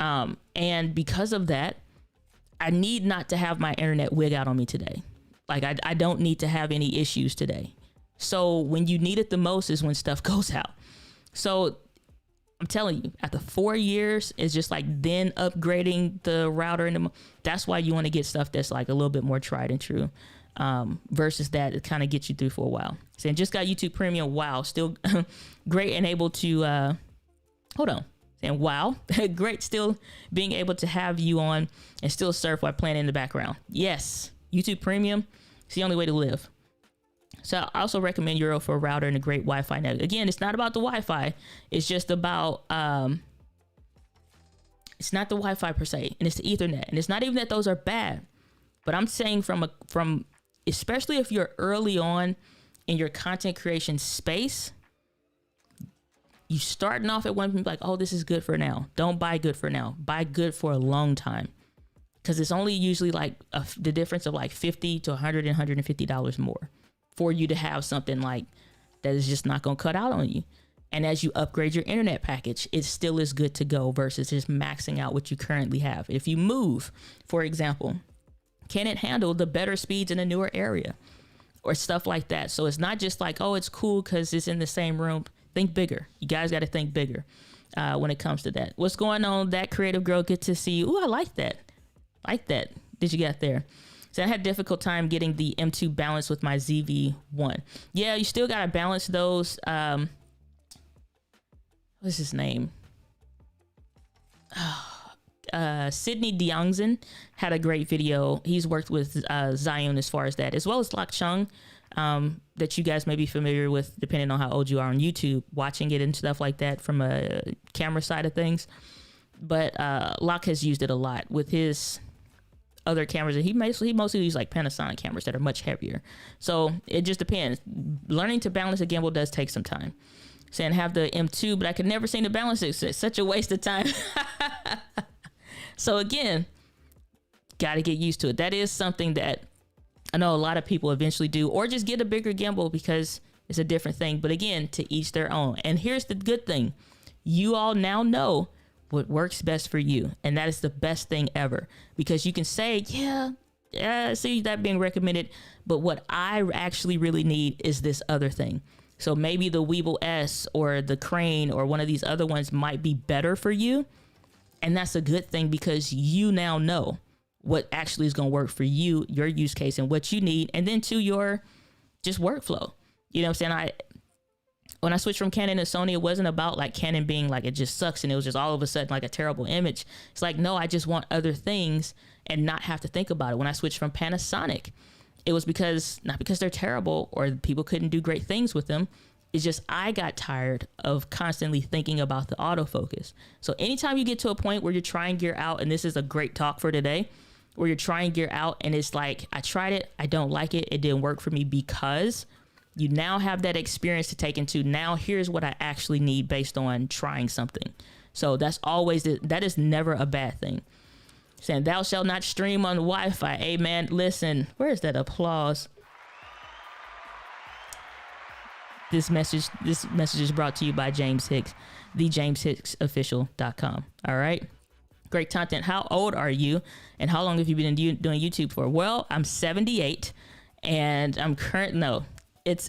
And because of that, I need not to have my internet wig out on me today. Like I don't need to have any issues today. So when you need it the most is when stuff goes out. So I'm telling you, after 4 years, it's just like then upgrading the router. And that's why you want to get stuff that's like a little bit more tried and true, versus that it kind of gets you through for a while. Saying just got YouTube Premium. Wow. Still great and able to, hold on. And wow, great still being able to have you on and still surf while playing in the background. Yes, YouTube Premium, it's the only way to live. So I also recommend Euro for a router and a great Wi-Fi network. Again, it's not about the Wi-Fi. It's just about, it's not the Wi-Fi per se, and it's the Ethernet. And it's not even that those are bad, but I'm saying from especially if you're early on in your content creation space, you starting off at one point like, oh, this is good for now. Don't buy good for now. Buy good for a long time. Because it's only usually like the difference of like $50 to $100 and $150 more for you to have something like that is just not going to cut out on you. And as you upgrade your internet package, it still is good to go versus just maxing out what you currently have. If you move, for example, can it handle the better speeds in a newer area or stuff like that? So it's not just like, oh, it's cool because it's in the same room. Think bigger. You guys got to think bigger when it comes to that. What's going on? That creative girl, good to see you. Ooh, I like that. Like that. Did you get there? So I had a difficult time getting the M2 balance with my Zv1. Yeah, you still got to balance those. What's his name? Sydney Diongzin had a great video. He's worked with Zion as far as that, as well as Lak Chung, that you guys may be familiar with, depending on how old you are on YouTube, watching it and stuff like that from a camera side of things. But Lak has used it a lot with his other cameras, and he mostly uses like Panasonic cameras that are much heavier. So it just depends. Learning to balance a gimbal does take some time. Saying have the M2, but I could never seem to balance it. It's such a waste of time. So again, got to get used to it. That is something that I know a lot of people eventually do, or just get a bigger gimbal because it's a different thing. But again, to each their own. And here's the good thing. You all now know what works best for you. And that is the best thing ever, because you can say, yeah, I see that being recommended, but what I actually really need is this other thing. So maybe the Weeble S or the Crane or one of these other ones might be better for you. And that's a good thing, because you now know what actually is going to work for you, your use case, and what you need. And then to your just workflow. You know what I'm saying? When I switched from Canon to Sony, it wasn't about like Canon being like, it just sucks and it was just all of a sudden like a terrible image. It's like, no, I just want other things and not have to think about it. When I switched from Panasonic, it was not because they're terrible or people couldn't do great things with them. It's just I got tired of constantly thinking about the autofocus. So anytime you get to a point where you're trying gear out, and this is a great talk for today, where you're trying gear out and it's like, I tried it, I don't like it, it didn't work for me, because you now have that experience to take into, now here's what I actually need based on trying something. So that's always, that is never a bad thing. Saying thou shalt not stream on Wi-Fi. Amen. Listen, where is that applause? This message is brought to you by James Hicks, thejameshicksofficial.com. All right. Great content. How old are you and how long have you been doing YouTube for? Well, I'm 78 and I'm it's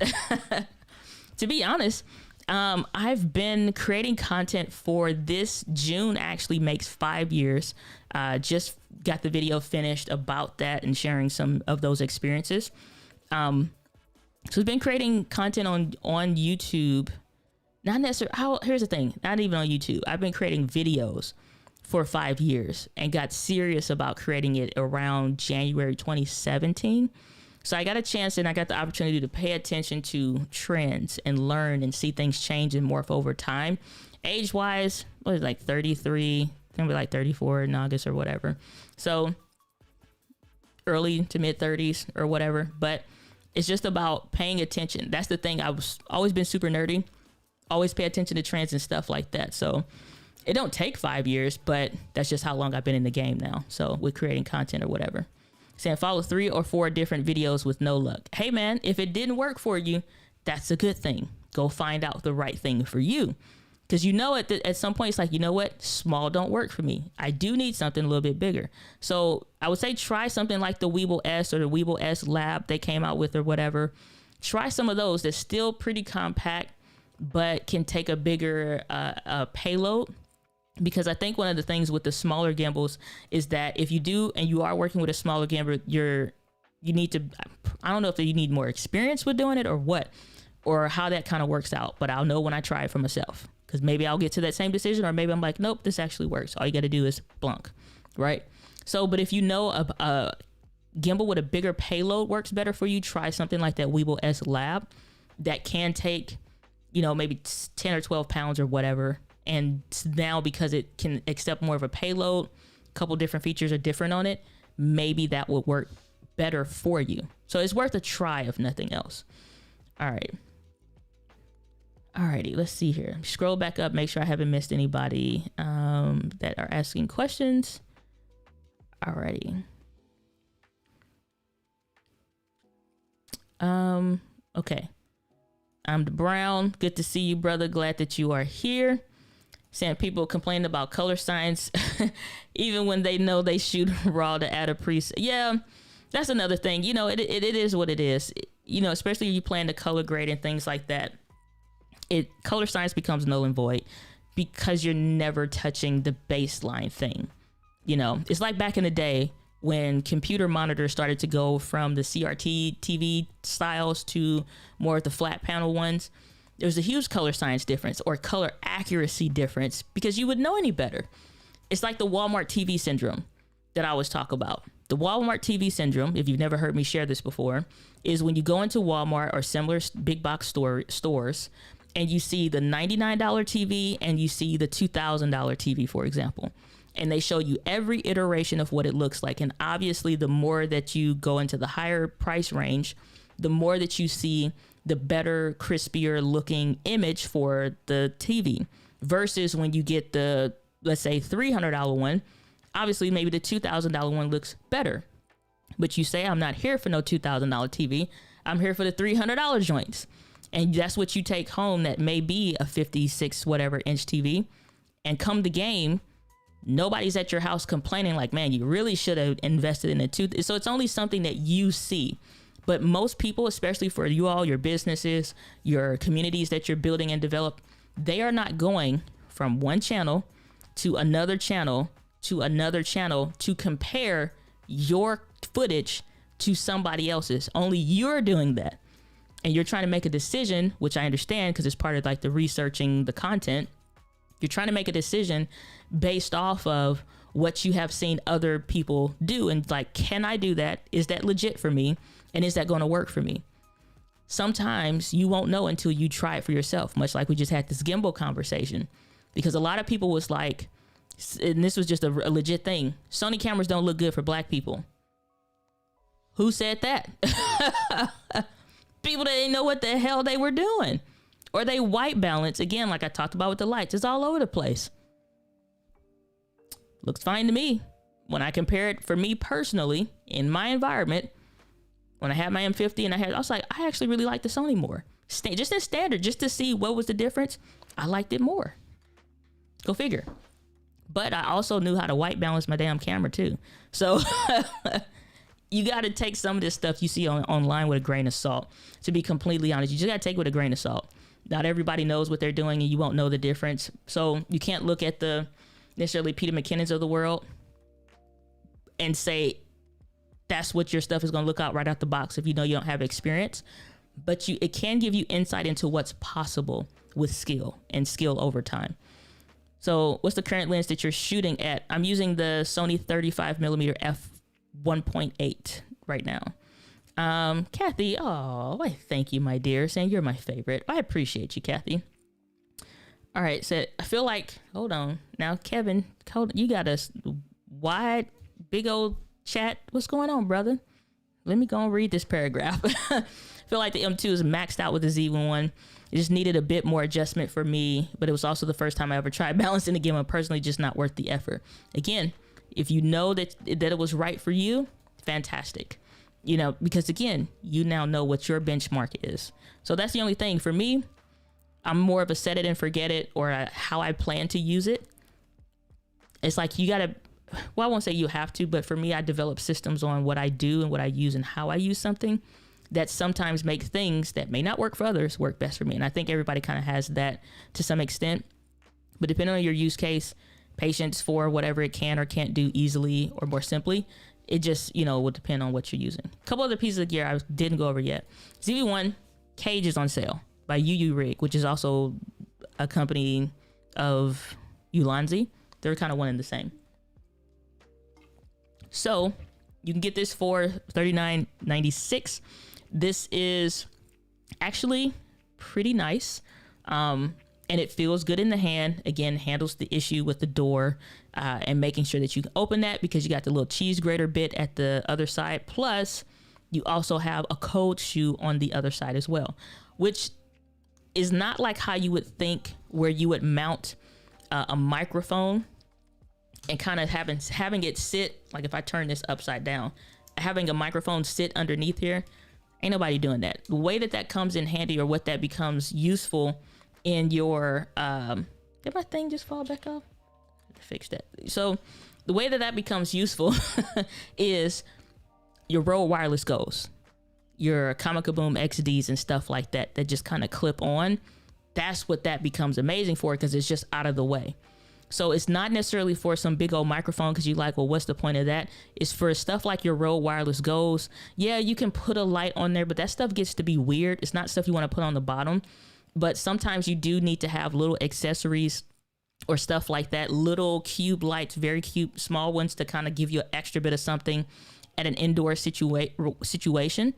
to be honest, I've been creating content for this June actually makes 5 years. Just got the video finished about that and sharing some of those experiences. So we've been creating content on YouTube, not necessarily, here's the thing, not even on YouTube. I've been creating videos for 5 years and got serious about creating it around January 2017. So I got a chance and I got the opportunity to pay attention to trends and learn and see things change and morph over time. Age wise, what is it, like 33, gonna be like 34 in August or whatever. So early to mid 30s or whatever, but it's just about paying attention. That's the thing. I was always been super nerdy, always pay attention to trends and stuff like that. So it don't take 5 years, but that's just how long I've been in the game now. So with creating content or whatever. Saying follow 3 or 4 different videos with no luck. Hey man, if it didn't work for you, that's a good thing. Go find out the right thing for you. Because at some point it's like, you know what, small don't work for me. I do need something a little bit bigger. So I would say try something like the Weeble S or the Weeble S Lab they came out with or whatever. Try some of those that's still pretty compact, but can take a bigger payload. Because I think one of the things with the smaller gimbals is that if you do and you are working with a smaller gimbal, you need to, I don't know if you need more experience with doing it or what, or how that kind of works out. But I'll know when I try it for myself. Because maybe I'll get to that same decision, or maybe I'm like, nope, this actually works. All you got to do is blunk, right? So, but if you know a gimbal with a bigger payload works better for you, try something like that Weeble S Lab that can take, maybe 10 or 12 pounds or whatever. And now because it can accept more of a payload, a couple different features are different on it, maybe that would work better for you. So it's worth a try if nothing else. All right. Alrighty, let's see here. Scroll back up, make sure I haven't missed anybody that are asking questions. Alrighty. Okay. I'm the Brown. Good to see you, brother. Glad that you are here. Saying people complain about color science, even when they know they shoot raw to add a preset. Yeah, that's another thing. It is what it is. Especially if you plan to color grade and things like that. Color science becomes null and void because you're never touching the baseline thing. It's like back in the day when computer monitors started to go from the CRT TV styles to more of the flat panel ones. There was a huge color science difference or color accuracy difference because you would know any better. It's like the Walmart TV syndrome that I always talk about. The Walmart TV syndrome, if you've never heard me share this before, is when you go into Walmart or similar big box stores and you see the $99 TV and you see the $2,000 TV, for example, and they show you every iteration of what it looks like. And obviously, the more that you go into the higher price range, the more that you see the better, crispier looking image for the TV versus when you get the, let's say, $300 one. Obviously, maybe the $2,000 one looks better. But you say, I'm not here for no $2,000 TV. I'm here for the $300 joints. And that's what you take home that may be a 56 whatever inch TV. And come the game, nobody's at your house complaining like, man, you really should have invested in a two. So it's only something that you see. But most people, especially for you all, your businesses, your communities that you're building and develop, they are not going from one channel to another channel to another channel to compare your footage to somebody else's. Only you're doing that. And you're trying to make a decision, which I understand because it's part of like the researching the content. You're trying to make a decision based off of what you have seen other people do. And like, can I do that? Is that legit for me? And is that going to work for me? Sometimes you won't know until you try it for yourself, much like we just had this gimbal conversation. Because a lot of people was like, and this was just a legit thing, Sony cameras don't look good for black people. Who said that? People that didn't know what the hell they were doing. Or they white balance. Again, like I talked about with the lights, it's all over the place. Looks fine to me. When I compare it for me personally, in my environment, when I had my M50 and I was like, I actually really like the Sony more. Just in standard, just to see what was the difference, I liked it more. Go figure. But I also knew how to white balance my damn camera too. So you got to take some of this stuff you see online with a grain of salt. To be completely honest, you just got to take it with a grain of salt. Not everybody knows what they're doing and you won't know the difference. So you can't look at the necessarily Peter McKinnons of the world and say that's what your stuff is going to look out right out the box if you know you don't have experience. But it can give you insight into what's possible with skill and skill over time. So what's the current lens that you're shooting at? I'm using the Sony 35mm f1.8 right now. Kathy, why thank you, my dear, saying you're my favorite. I appreciate you, Kathy. All right, so I feel like, hold on. Now, Kevin, you got a wide, big old chat. What's going on, brother? Let me go and read this paragraph. I feel like the M2 is maxed out with the Zv1. It just needed a bit more adjustment for me, but it was also the first time I ever tried balancing the gimbal. Personally, just not worth the effort. Again, if you know that it was right for you, fantastic. You know, because again, you now know what your benchmark is. So that's the only thing for me. I'm more of a set it and forget it, or how I plan to use it. It's like you gotta, well, I won't say you have to, but for me, I develop systems on what I do and what I use and how I use something that sometimes make things that may not work for others work best for me. And I think everybody kind of has that to some extent, but depending on your use case, patience for whatever it can or can't do easily or more simply, it just, you know, will depend on what you're using. A couple other pieces of gear I didn't go over yet. Zv1 Cage is on sale by Rig, which is also a company of Ulanzi. They're kind of one and the same. So you can get this for $39.96. This is actually pretty nice. And it feels good in the hand. Again, handles the issue with the door and making sure that you can open that, because you got the little cheese grater bit at the other side. Plus, you also have a cold shoe on the other side as well, which is not like how you would think, where you would mount a microphone and kind of having it sit, like if I turn this upside down, having a microphone sit underneath here. Ain't nobody doing that. The way that comes in handy, or what that becomes useful in your, did my thing just fall back off? Fix that. So the way that becomes useful is your Rode wireless goes, your Comica Boom XDs and stuff like that, that just kind of clip on. That's what that becomes amazing for, because it's just out of the way. So it's not necessarily for some big old microphone, because you're like, well, what's the point of that? It's for stuff like your Rode wireless goes. Yeah, you can put a light on there, but that stuff gets to be weird. It's not stuff you want to put on the bottom. But sometimes you do need to have little accessories or stuff like that, little cube lights, very cute, small ones, to kind of give you an extra bit of something at an indoor situation.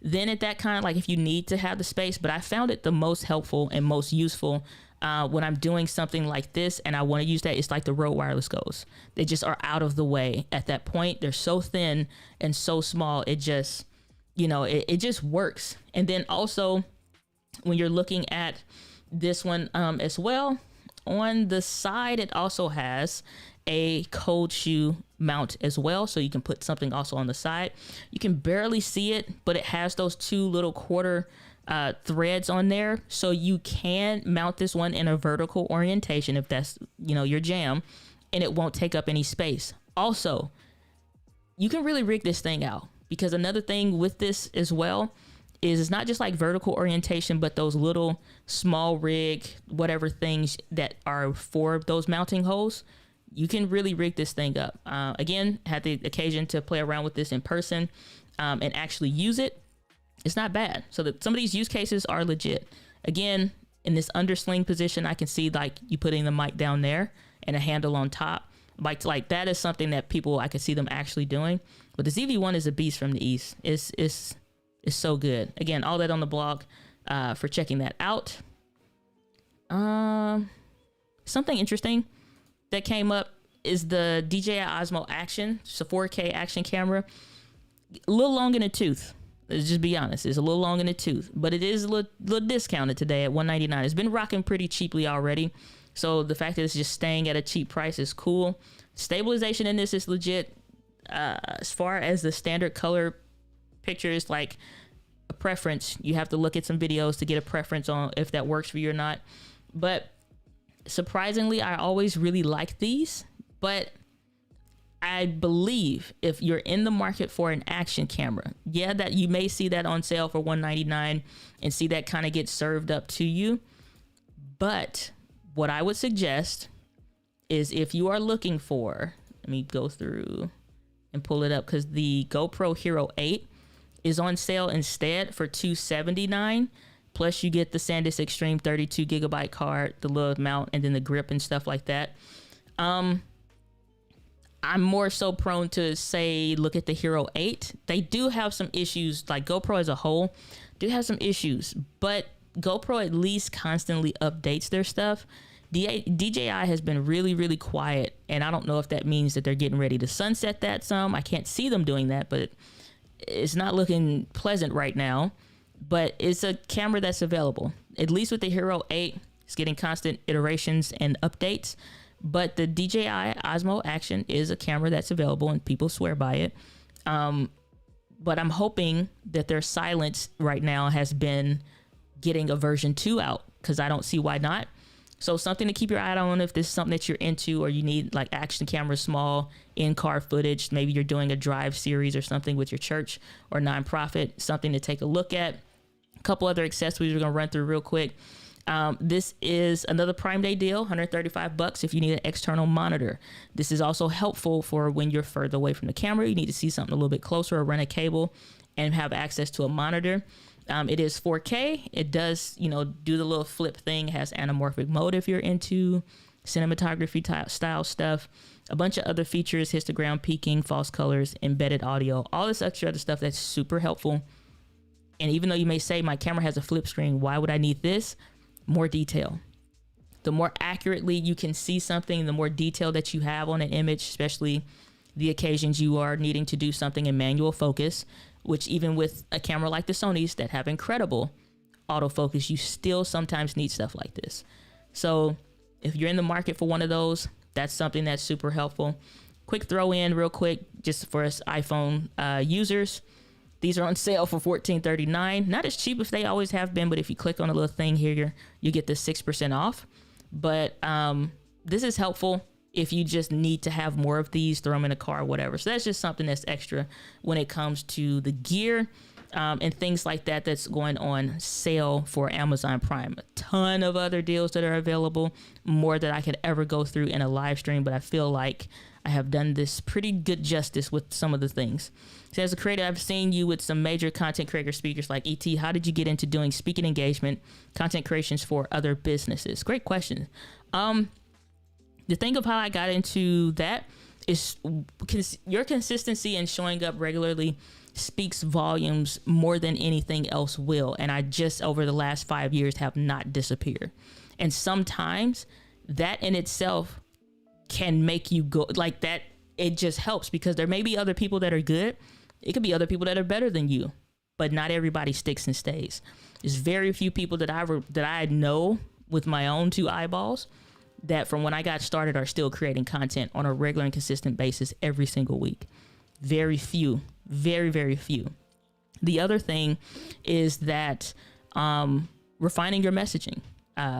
Then at that kind of, like, if you need to have the space, but I found it the most helpful and most useful when I'm doing something like this and I want to use that. It's like the Rode wireless goes. They just are out of the way at that point. They're so thin and so small. It just, you know, it just works. And then also when you're looking at this one as well, on the side, it also has a cold shoe mount as well. So you can put something also on the side. You can barely see it, but it has those two little quarter threads on there. So you can mount this one in a vertical orientation if that's, you know, your jam, and it won't take up any space. Also, you can really rig this thing out, because another thing with this as well is it's not just like vertical orientation, but those little small rig, whatever things that are for those mounting holes. You can really rig this thing up. Again, had the occasion to play around with this in person and actually use it. It's not bad. So that some of these use cases are legit. Again, in this undersling position, I can see like you putting the mic down there and a handle on top. Like that is something that people, I can see them actually doing. But the Zv1 is a beast from the East. It's so good. Again, all that on the blog for checking that out. Something interesting that came up is the Dji Osmo Action. It's a 4K action camera. A little long in the tooth. Let's just be honest. It's a little long in the tooth, but it is a little discounted today at $199. It's been rocking pretty cheaply already. So the fact that it's just staying at a cheap price is cool. Stabilization in this is legit. As far as the standard color pictures, like a preference, you have to look at some videos to get a preference on if that works for you or not. But surprisingly, I always really like these, but I believe if you're in the market for an action camera, yeah, that you may see that on sale for $199 and see that kind of get served up to you. But what I would suggest is, if you are looking for, let me go through and pull it up, because the GoPro Hero 8 is on sale instead for $279. Plus you get the Sandisk Extreme 32 gigabyte card, the little mount, and then the grip and stuff like that. I'm more so prone to say, look at the Hero 8. They do have some issues, like GoPro as a whole do have some issues, but GoPro at least constantly updates their stuff. DJI has been really, really quiet, and I don't know if that means that they're getting ready to sunset that some. I can't see them doing that, but it's not looking pleasant right now. But it's a camera that's available, at least with the Hero 8. It's getting constant iterations and updates. But the DJI Osmo Action is a camera that's available, and people swear by it. But I'm hoping that their silence right now has been getting a version 2 out, because I don't see why not. So something to keep your eye on if this is something that you're into, or you need like action camera, small in-car footage. Maybe you're doing a drive series or something with your church or nonprofit, something to take a look at. A couple other accessories we're gonna run through real quick. This is another Prime Day deal, $135 if you need an external monitor. This is also helpful for when you're further away from the camera, you need to see something a little bit closer, or run a cable and have access to a monitor. It is 4K. It does, do the little flip thing. It has anamorphic mode if you're into cinematography style stuff. A bunch of other features, histogram peaking, false colors, embedded audio, all this extra other stuff that's super helpful. And even though you may say my camera has a flip screen, why would I need this? More detail. The more accurately you can see something, the more detail that you have on an image, especially the occasions you are needing to do something in manual focus, which even with a camera like the Sonys that have incredible autofocus, you still sometimes need stuff like this. So if you're in the market for one of those, that's something that's super helpful. Quick throw in real quick, just for us iPhone users. These are on sale for $14.39. Not as cheap as they always have been, but if you click on a little thing here, you get the 6% off. But this is helpful if you just need to have more of these, throw them in a car or whatever. So that's just something that's extra when it comes to the gear and things like that that's going on sale for Amazon Prime. A ton of other deals that are available, more that I could ever go through in a live stream, but I feel like I have done this pretty good justice with some of the things. So as a creator, I've seen you with some major content creator speakers like ET. How did you get into doing speaking engagement, content creations for other businesses? Great question. The thing of how I got into that is your consistency and showing up regularly speaks volumes more than anything else will. And I just, over the last 5 years, have not disappeared. And sometimes that in itself can make you go like that. It just helps because there may be other people that are good. It could be other people that are better than you, but not everybody sticks and stays. There's very few people that I know with my own two eyeballs that from when I got started are still creating content on a regular and consistent basis every single week. Very few, very, very few. The other thing is that refining your messaging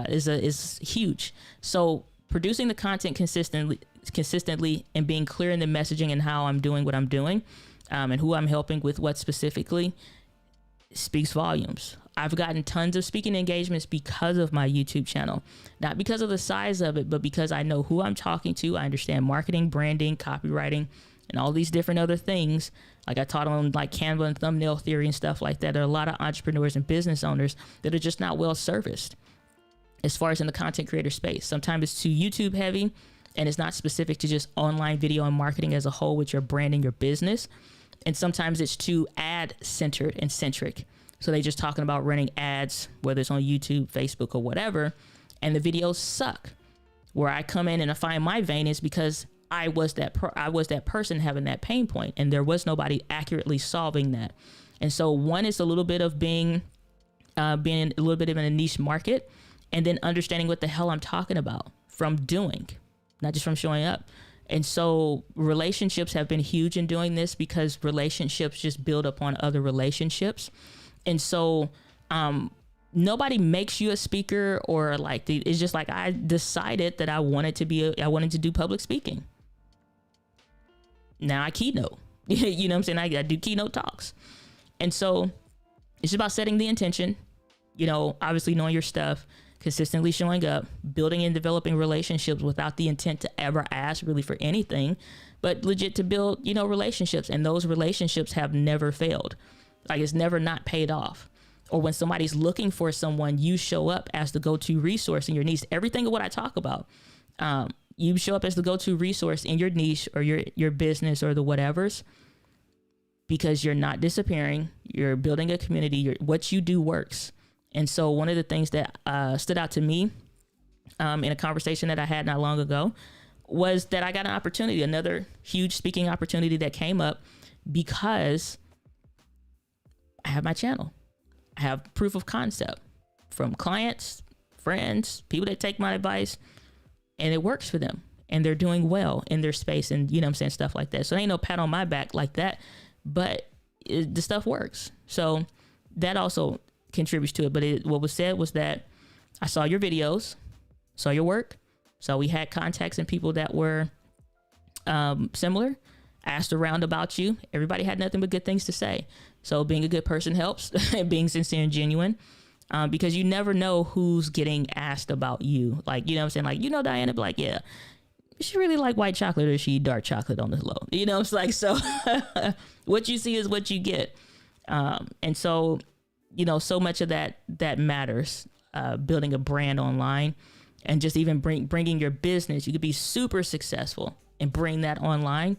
is huge. So producing the content consistently and being clear in the messaging and how I'm doing what I'm doing and who I'm helping with what specifically speaks volumes. I've gotten tons of speaking engagements because of my YouTube channel, not because of the size of it, but because I know who I'm talking to. I understand marketing, branding, copywriting, and all these different other things. Like I taught on like Canva and thumbnail theory and stuff like that. There are a lot of entrepreneurs and business owners that are just not well serviced as far as in the content creator space. Sometimes it's too YouTube heavy and it's not specific to just online video and marketing as a whole with your branding, your business. And sometimes it's too ad centered and centric. So they just talking about running ads, whether it's on YouTube, Facebook, or whatever, and the videos suck. Where I come in and I find my vein is because I was that person having that pain point, and there was nobody accurately solving that. And so one is a little bit of being a little bit of in a niche market, and then understanding what the hell I'm talking about from doing, not just from showing up. And so relationships have been huge in doing this because relationships just build upon other relationships. And so nobody makes you a speaker or like it's just like I decided that I wanted to do public speaking. Now I keynote, you know what I'm saying? I do keynote talks. And so it's about setting the intention, obviously knowing your stuff, consistently showing up, building and developing relationships without the intent to ever ask really for anything, but legit to build, relationships. And those relationships have never failed. Like it's never not paid off. Or when somebody's looking for someone, you show up as the go-to resource in your niche. Everything of what I talk about, you show up as the go-to resource in your niche or your business or the whatevers, because you're not disappearing. You're building a community. What you do works. And so one of the things that stood out to me in a conversation that I had not long ago was that I got an opportunity, another huge speaking opportunity that came up because I have my channel. I have proof of concept from clients, friends, people that take my advice, and it works for them. And they're doing well in their space and, stuff like that. So there ain't no pat on my back like that, but the stuff works. So that also contributes to it. But what was said was that I saw your videos, saw your work. So we had contacts and people that were similar, asked around about you. Everybody had nothing but good things to say. So being a good person helps, being sincere and genuine, because you never know who's getting asked about you. Like, you know what I'm saying? Like, you know, Diana, be like, yeah, she really like white chocolate or she dark chocolate on the low. You know, it's like, so what you see is what you get. And so, you know, so much of that matters, building a brand online. And just even bringing your business, you could be super successful and bring that online.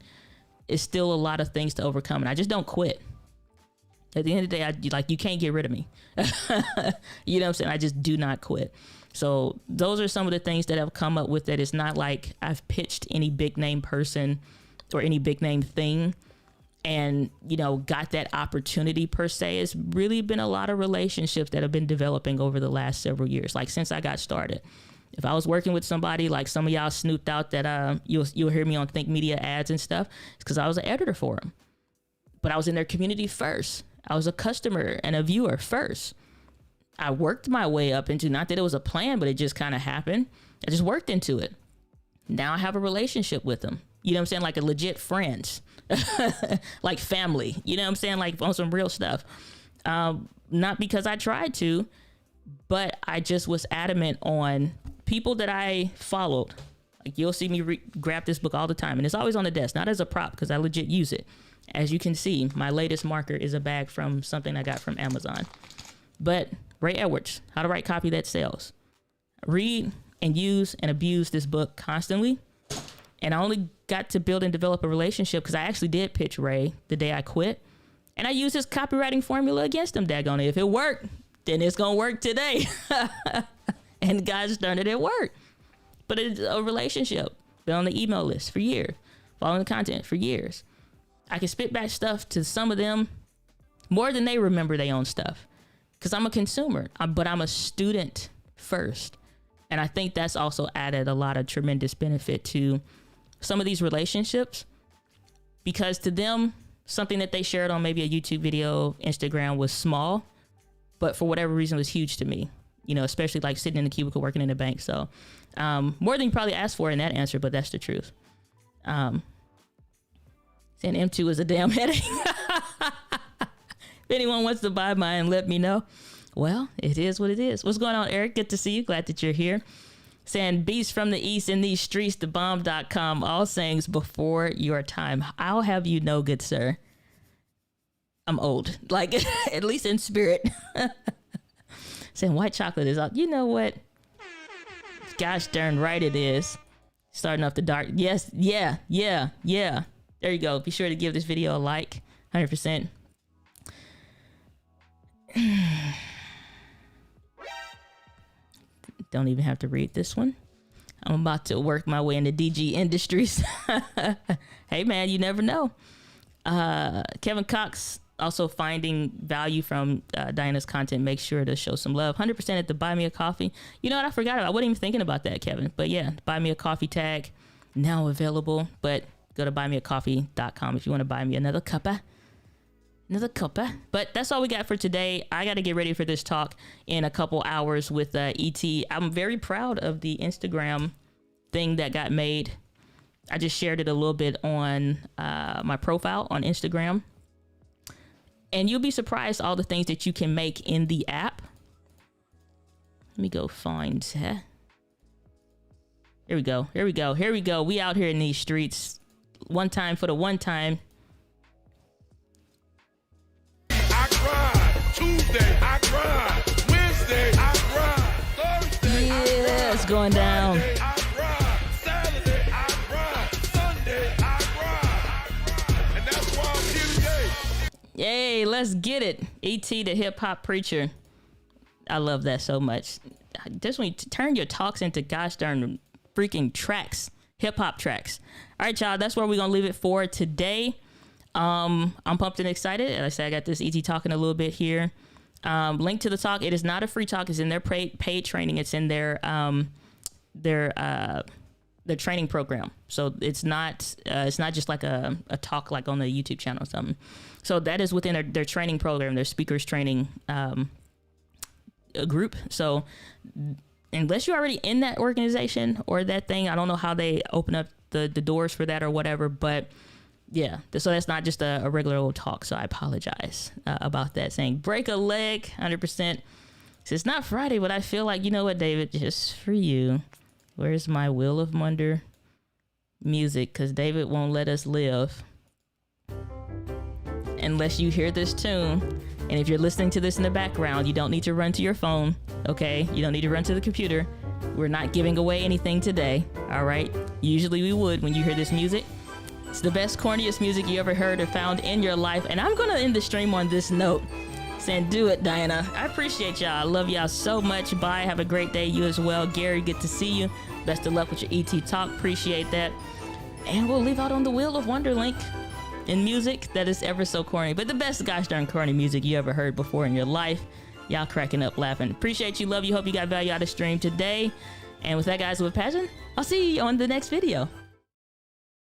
It's still a lot of things to overcome. And I just don't quit. At the end of the day, you can't get rid of me. You know what I'm saying? I just do not quit. So those are some of the things that I've come up with. That it's not like I've pitched any big name person or any big name thing and, you know, got that opportunity per se. It's really been a lot of relationships that have been developing over the last several years, like since I got started. If I was working with somebody, like some of y'all snooped out that you'll hear me on Think Media ads and stuff, it's because I was an editor for them. But I was in their community first. I was a customer and a viewer first. I worked my way up into, not that it was a plan, but it just kind of happened. I just worked into it. Now I have a relationship with them. You know what I'm saying? Like a legit friends, like family, you know what I'm saying? Like on some real stuff. Not because I tried to, but I just was adamant on people that I followed. Like you'll see me grab this book all the time, and it's always on the desk, not as a prop because I legit use it. As you can see, my latest marker is a bag from something I got from Amazon. But Ray Edwards, How to Write Copy That Sells. Read and use and abuse this book constantly. And I only got to build and develop a relationship because I actually did pitch Ray the day I quit. And I used his copywriting formula against him, daggone it. If it worked, then it's going to work today. And gosh darn it worked. But it's a relationship. Been on the email list for years. Following the content for years. I can spit back stuff to some of them more than they remember their own stuff. Because I'm a consumer, but I'm a student first. And I think that's also added a lot of tremendous benefit to some of these relationships. Because to them, something that they shared on maybe a YouTube video, Instagram was small. But for whatever reason, it was huge to me. You know, especially like sitting in the cubicle working in the bank. So more than you probably asked for in that answer, but that's the truth. Saying M2 is a damn headache. If anyone wants to buy mine, let me know. Well, it is what it is. What's going on, Eric? Good to see you. Glad that you're here. Saying beast from the east in these streets, thebomb.com. All sayings before your time. I'll have you know, good sir, I'm old. Like, at least in spirit. Saying white chocolate is out. You know what? Gosh darn right it is. Starting off the dark. Yes. Yeah. There you go. Be sure to give this video a like. 100%. Don't even have to read this one. I'm about to work my way into DG Industries. Hey man, you never know. Kevin Cox also finding value from Diana's content. Make sure to show some love. 100% at the Buy Me a Coffee. You know what? I forgot about. I wasn't even thinking about that, Kevin. But yeah, Buy Me a Coffee tag now available. But go to buymeacoffee.com if you want to buy me another cuppa. But that's all we got for today. I got to get ready for this talk in a couple hours with ET. I'm very proud of the Instagram thing that got made. I just shared it a little bit on my profile on Instagram. And you'll be surprised all the things that you can make in the app. Let me go find. Here we go. We out here in these streets. One time for the one time. I grind. Tuesday, I grind. Wednesday, I grind. Thursday, yeah, it's going down. Friday, I grind. Saturday, I grind. Sunday, I grind. And that's why I'm here today. Yay, let's get it. E.T. the hip hop preacher. I love that so much. Just when you turn your talks into gosh darn freaking tracks, hip hop tracks. All right, y'all, that's where we're going to leave it for today. I'm pumped and excited. As I said, I got this E.T. talking a little bit here. Link to the talk. It is not a free talk. It's in their paid training. It's in their training program. So it's not just like a talk like on the YouTube channel or something. So that is within their training program, their speakers training a group. So unless you're already in that organization or that thing, I don't know how they open up the doors for that or whatever, but yeah, so that's not just a regular old talk. So I apologize about that. Saying break a leg, 100%. So it's not Friday, but I feel like, you know what, David, just for you, where's my Wheel of Wonder music? Because David won't let us live unless you hear this tune. And if you're listening to this in the background, you don't need to run to your phone, okay? You don't need to run to the computer. We're not giving away anything today, all right? Usually we would when you hear this music. It's the best, corniest music you ever heard or found in your life. And I'm going to end the stream on this note, saying do it, Diana. I appreciate y'all. I love y'all so much. Bye. Have a great day. You as well. Gary, good to see you. Best of luck with your ET talk. Appreciate that. And we'll leave out on the Wheel of Wonder link in music that is ever so corny, but the best gosh darn corny music you ever heard before in your life. Y'all cracking up laughing. Appreciate you. Love you. Hope you got value out of the stream today. And with that, guys, with passion, I'll see you on the next video.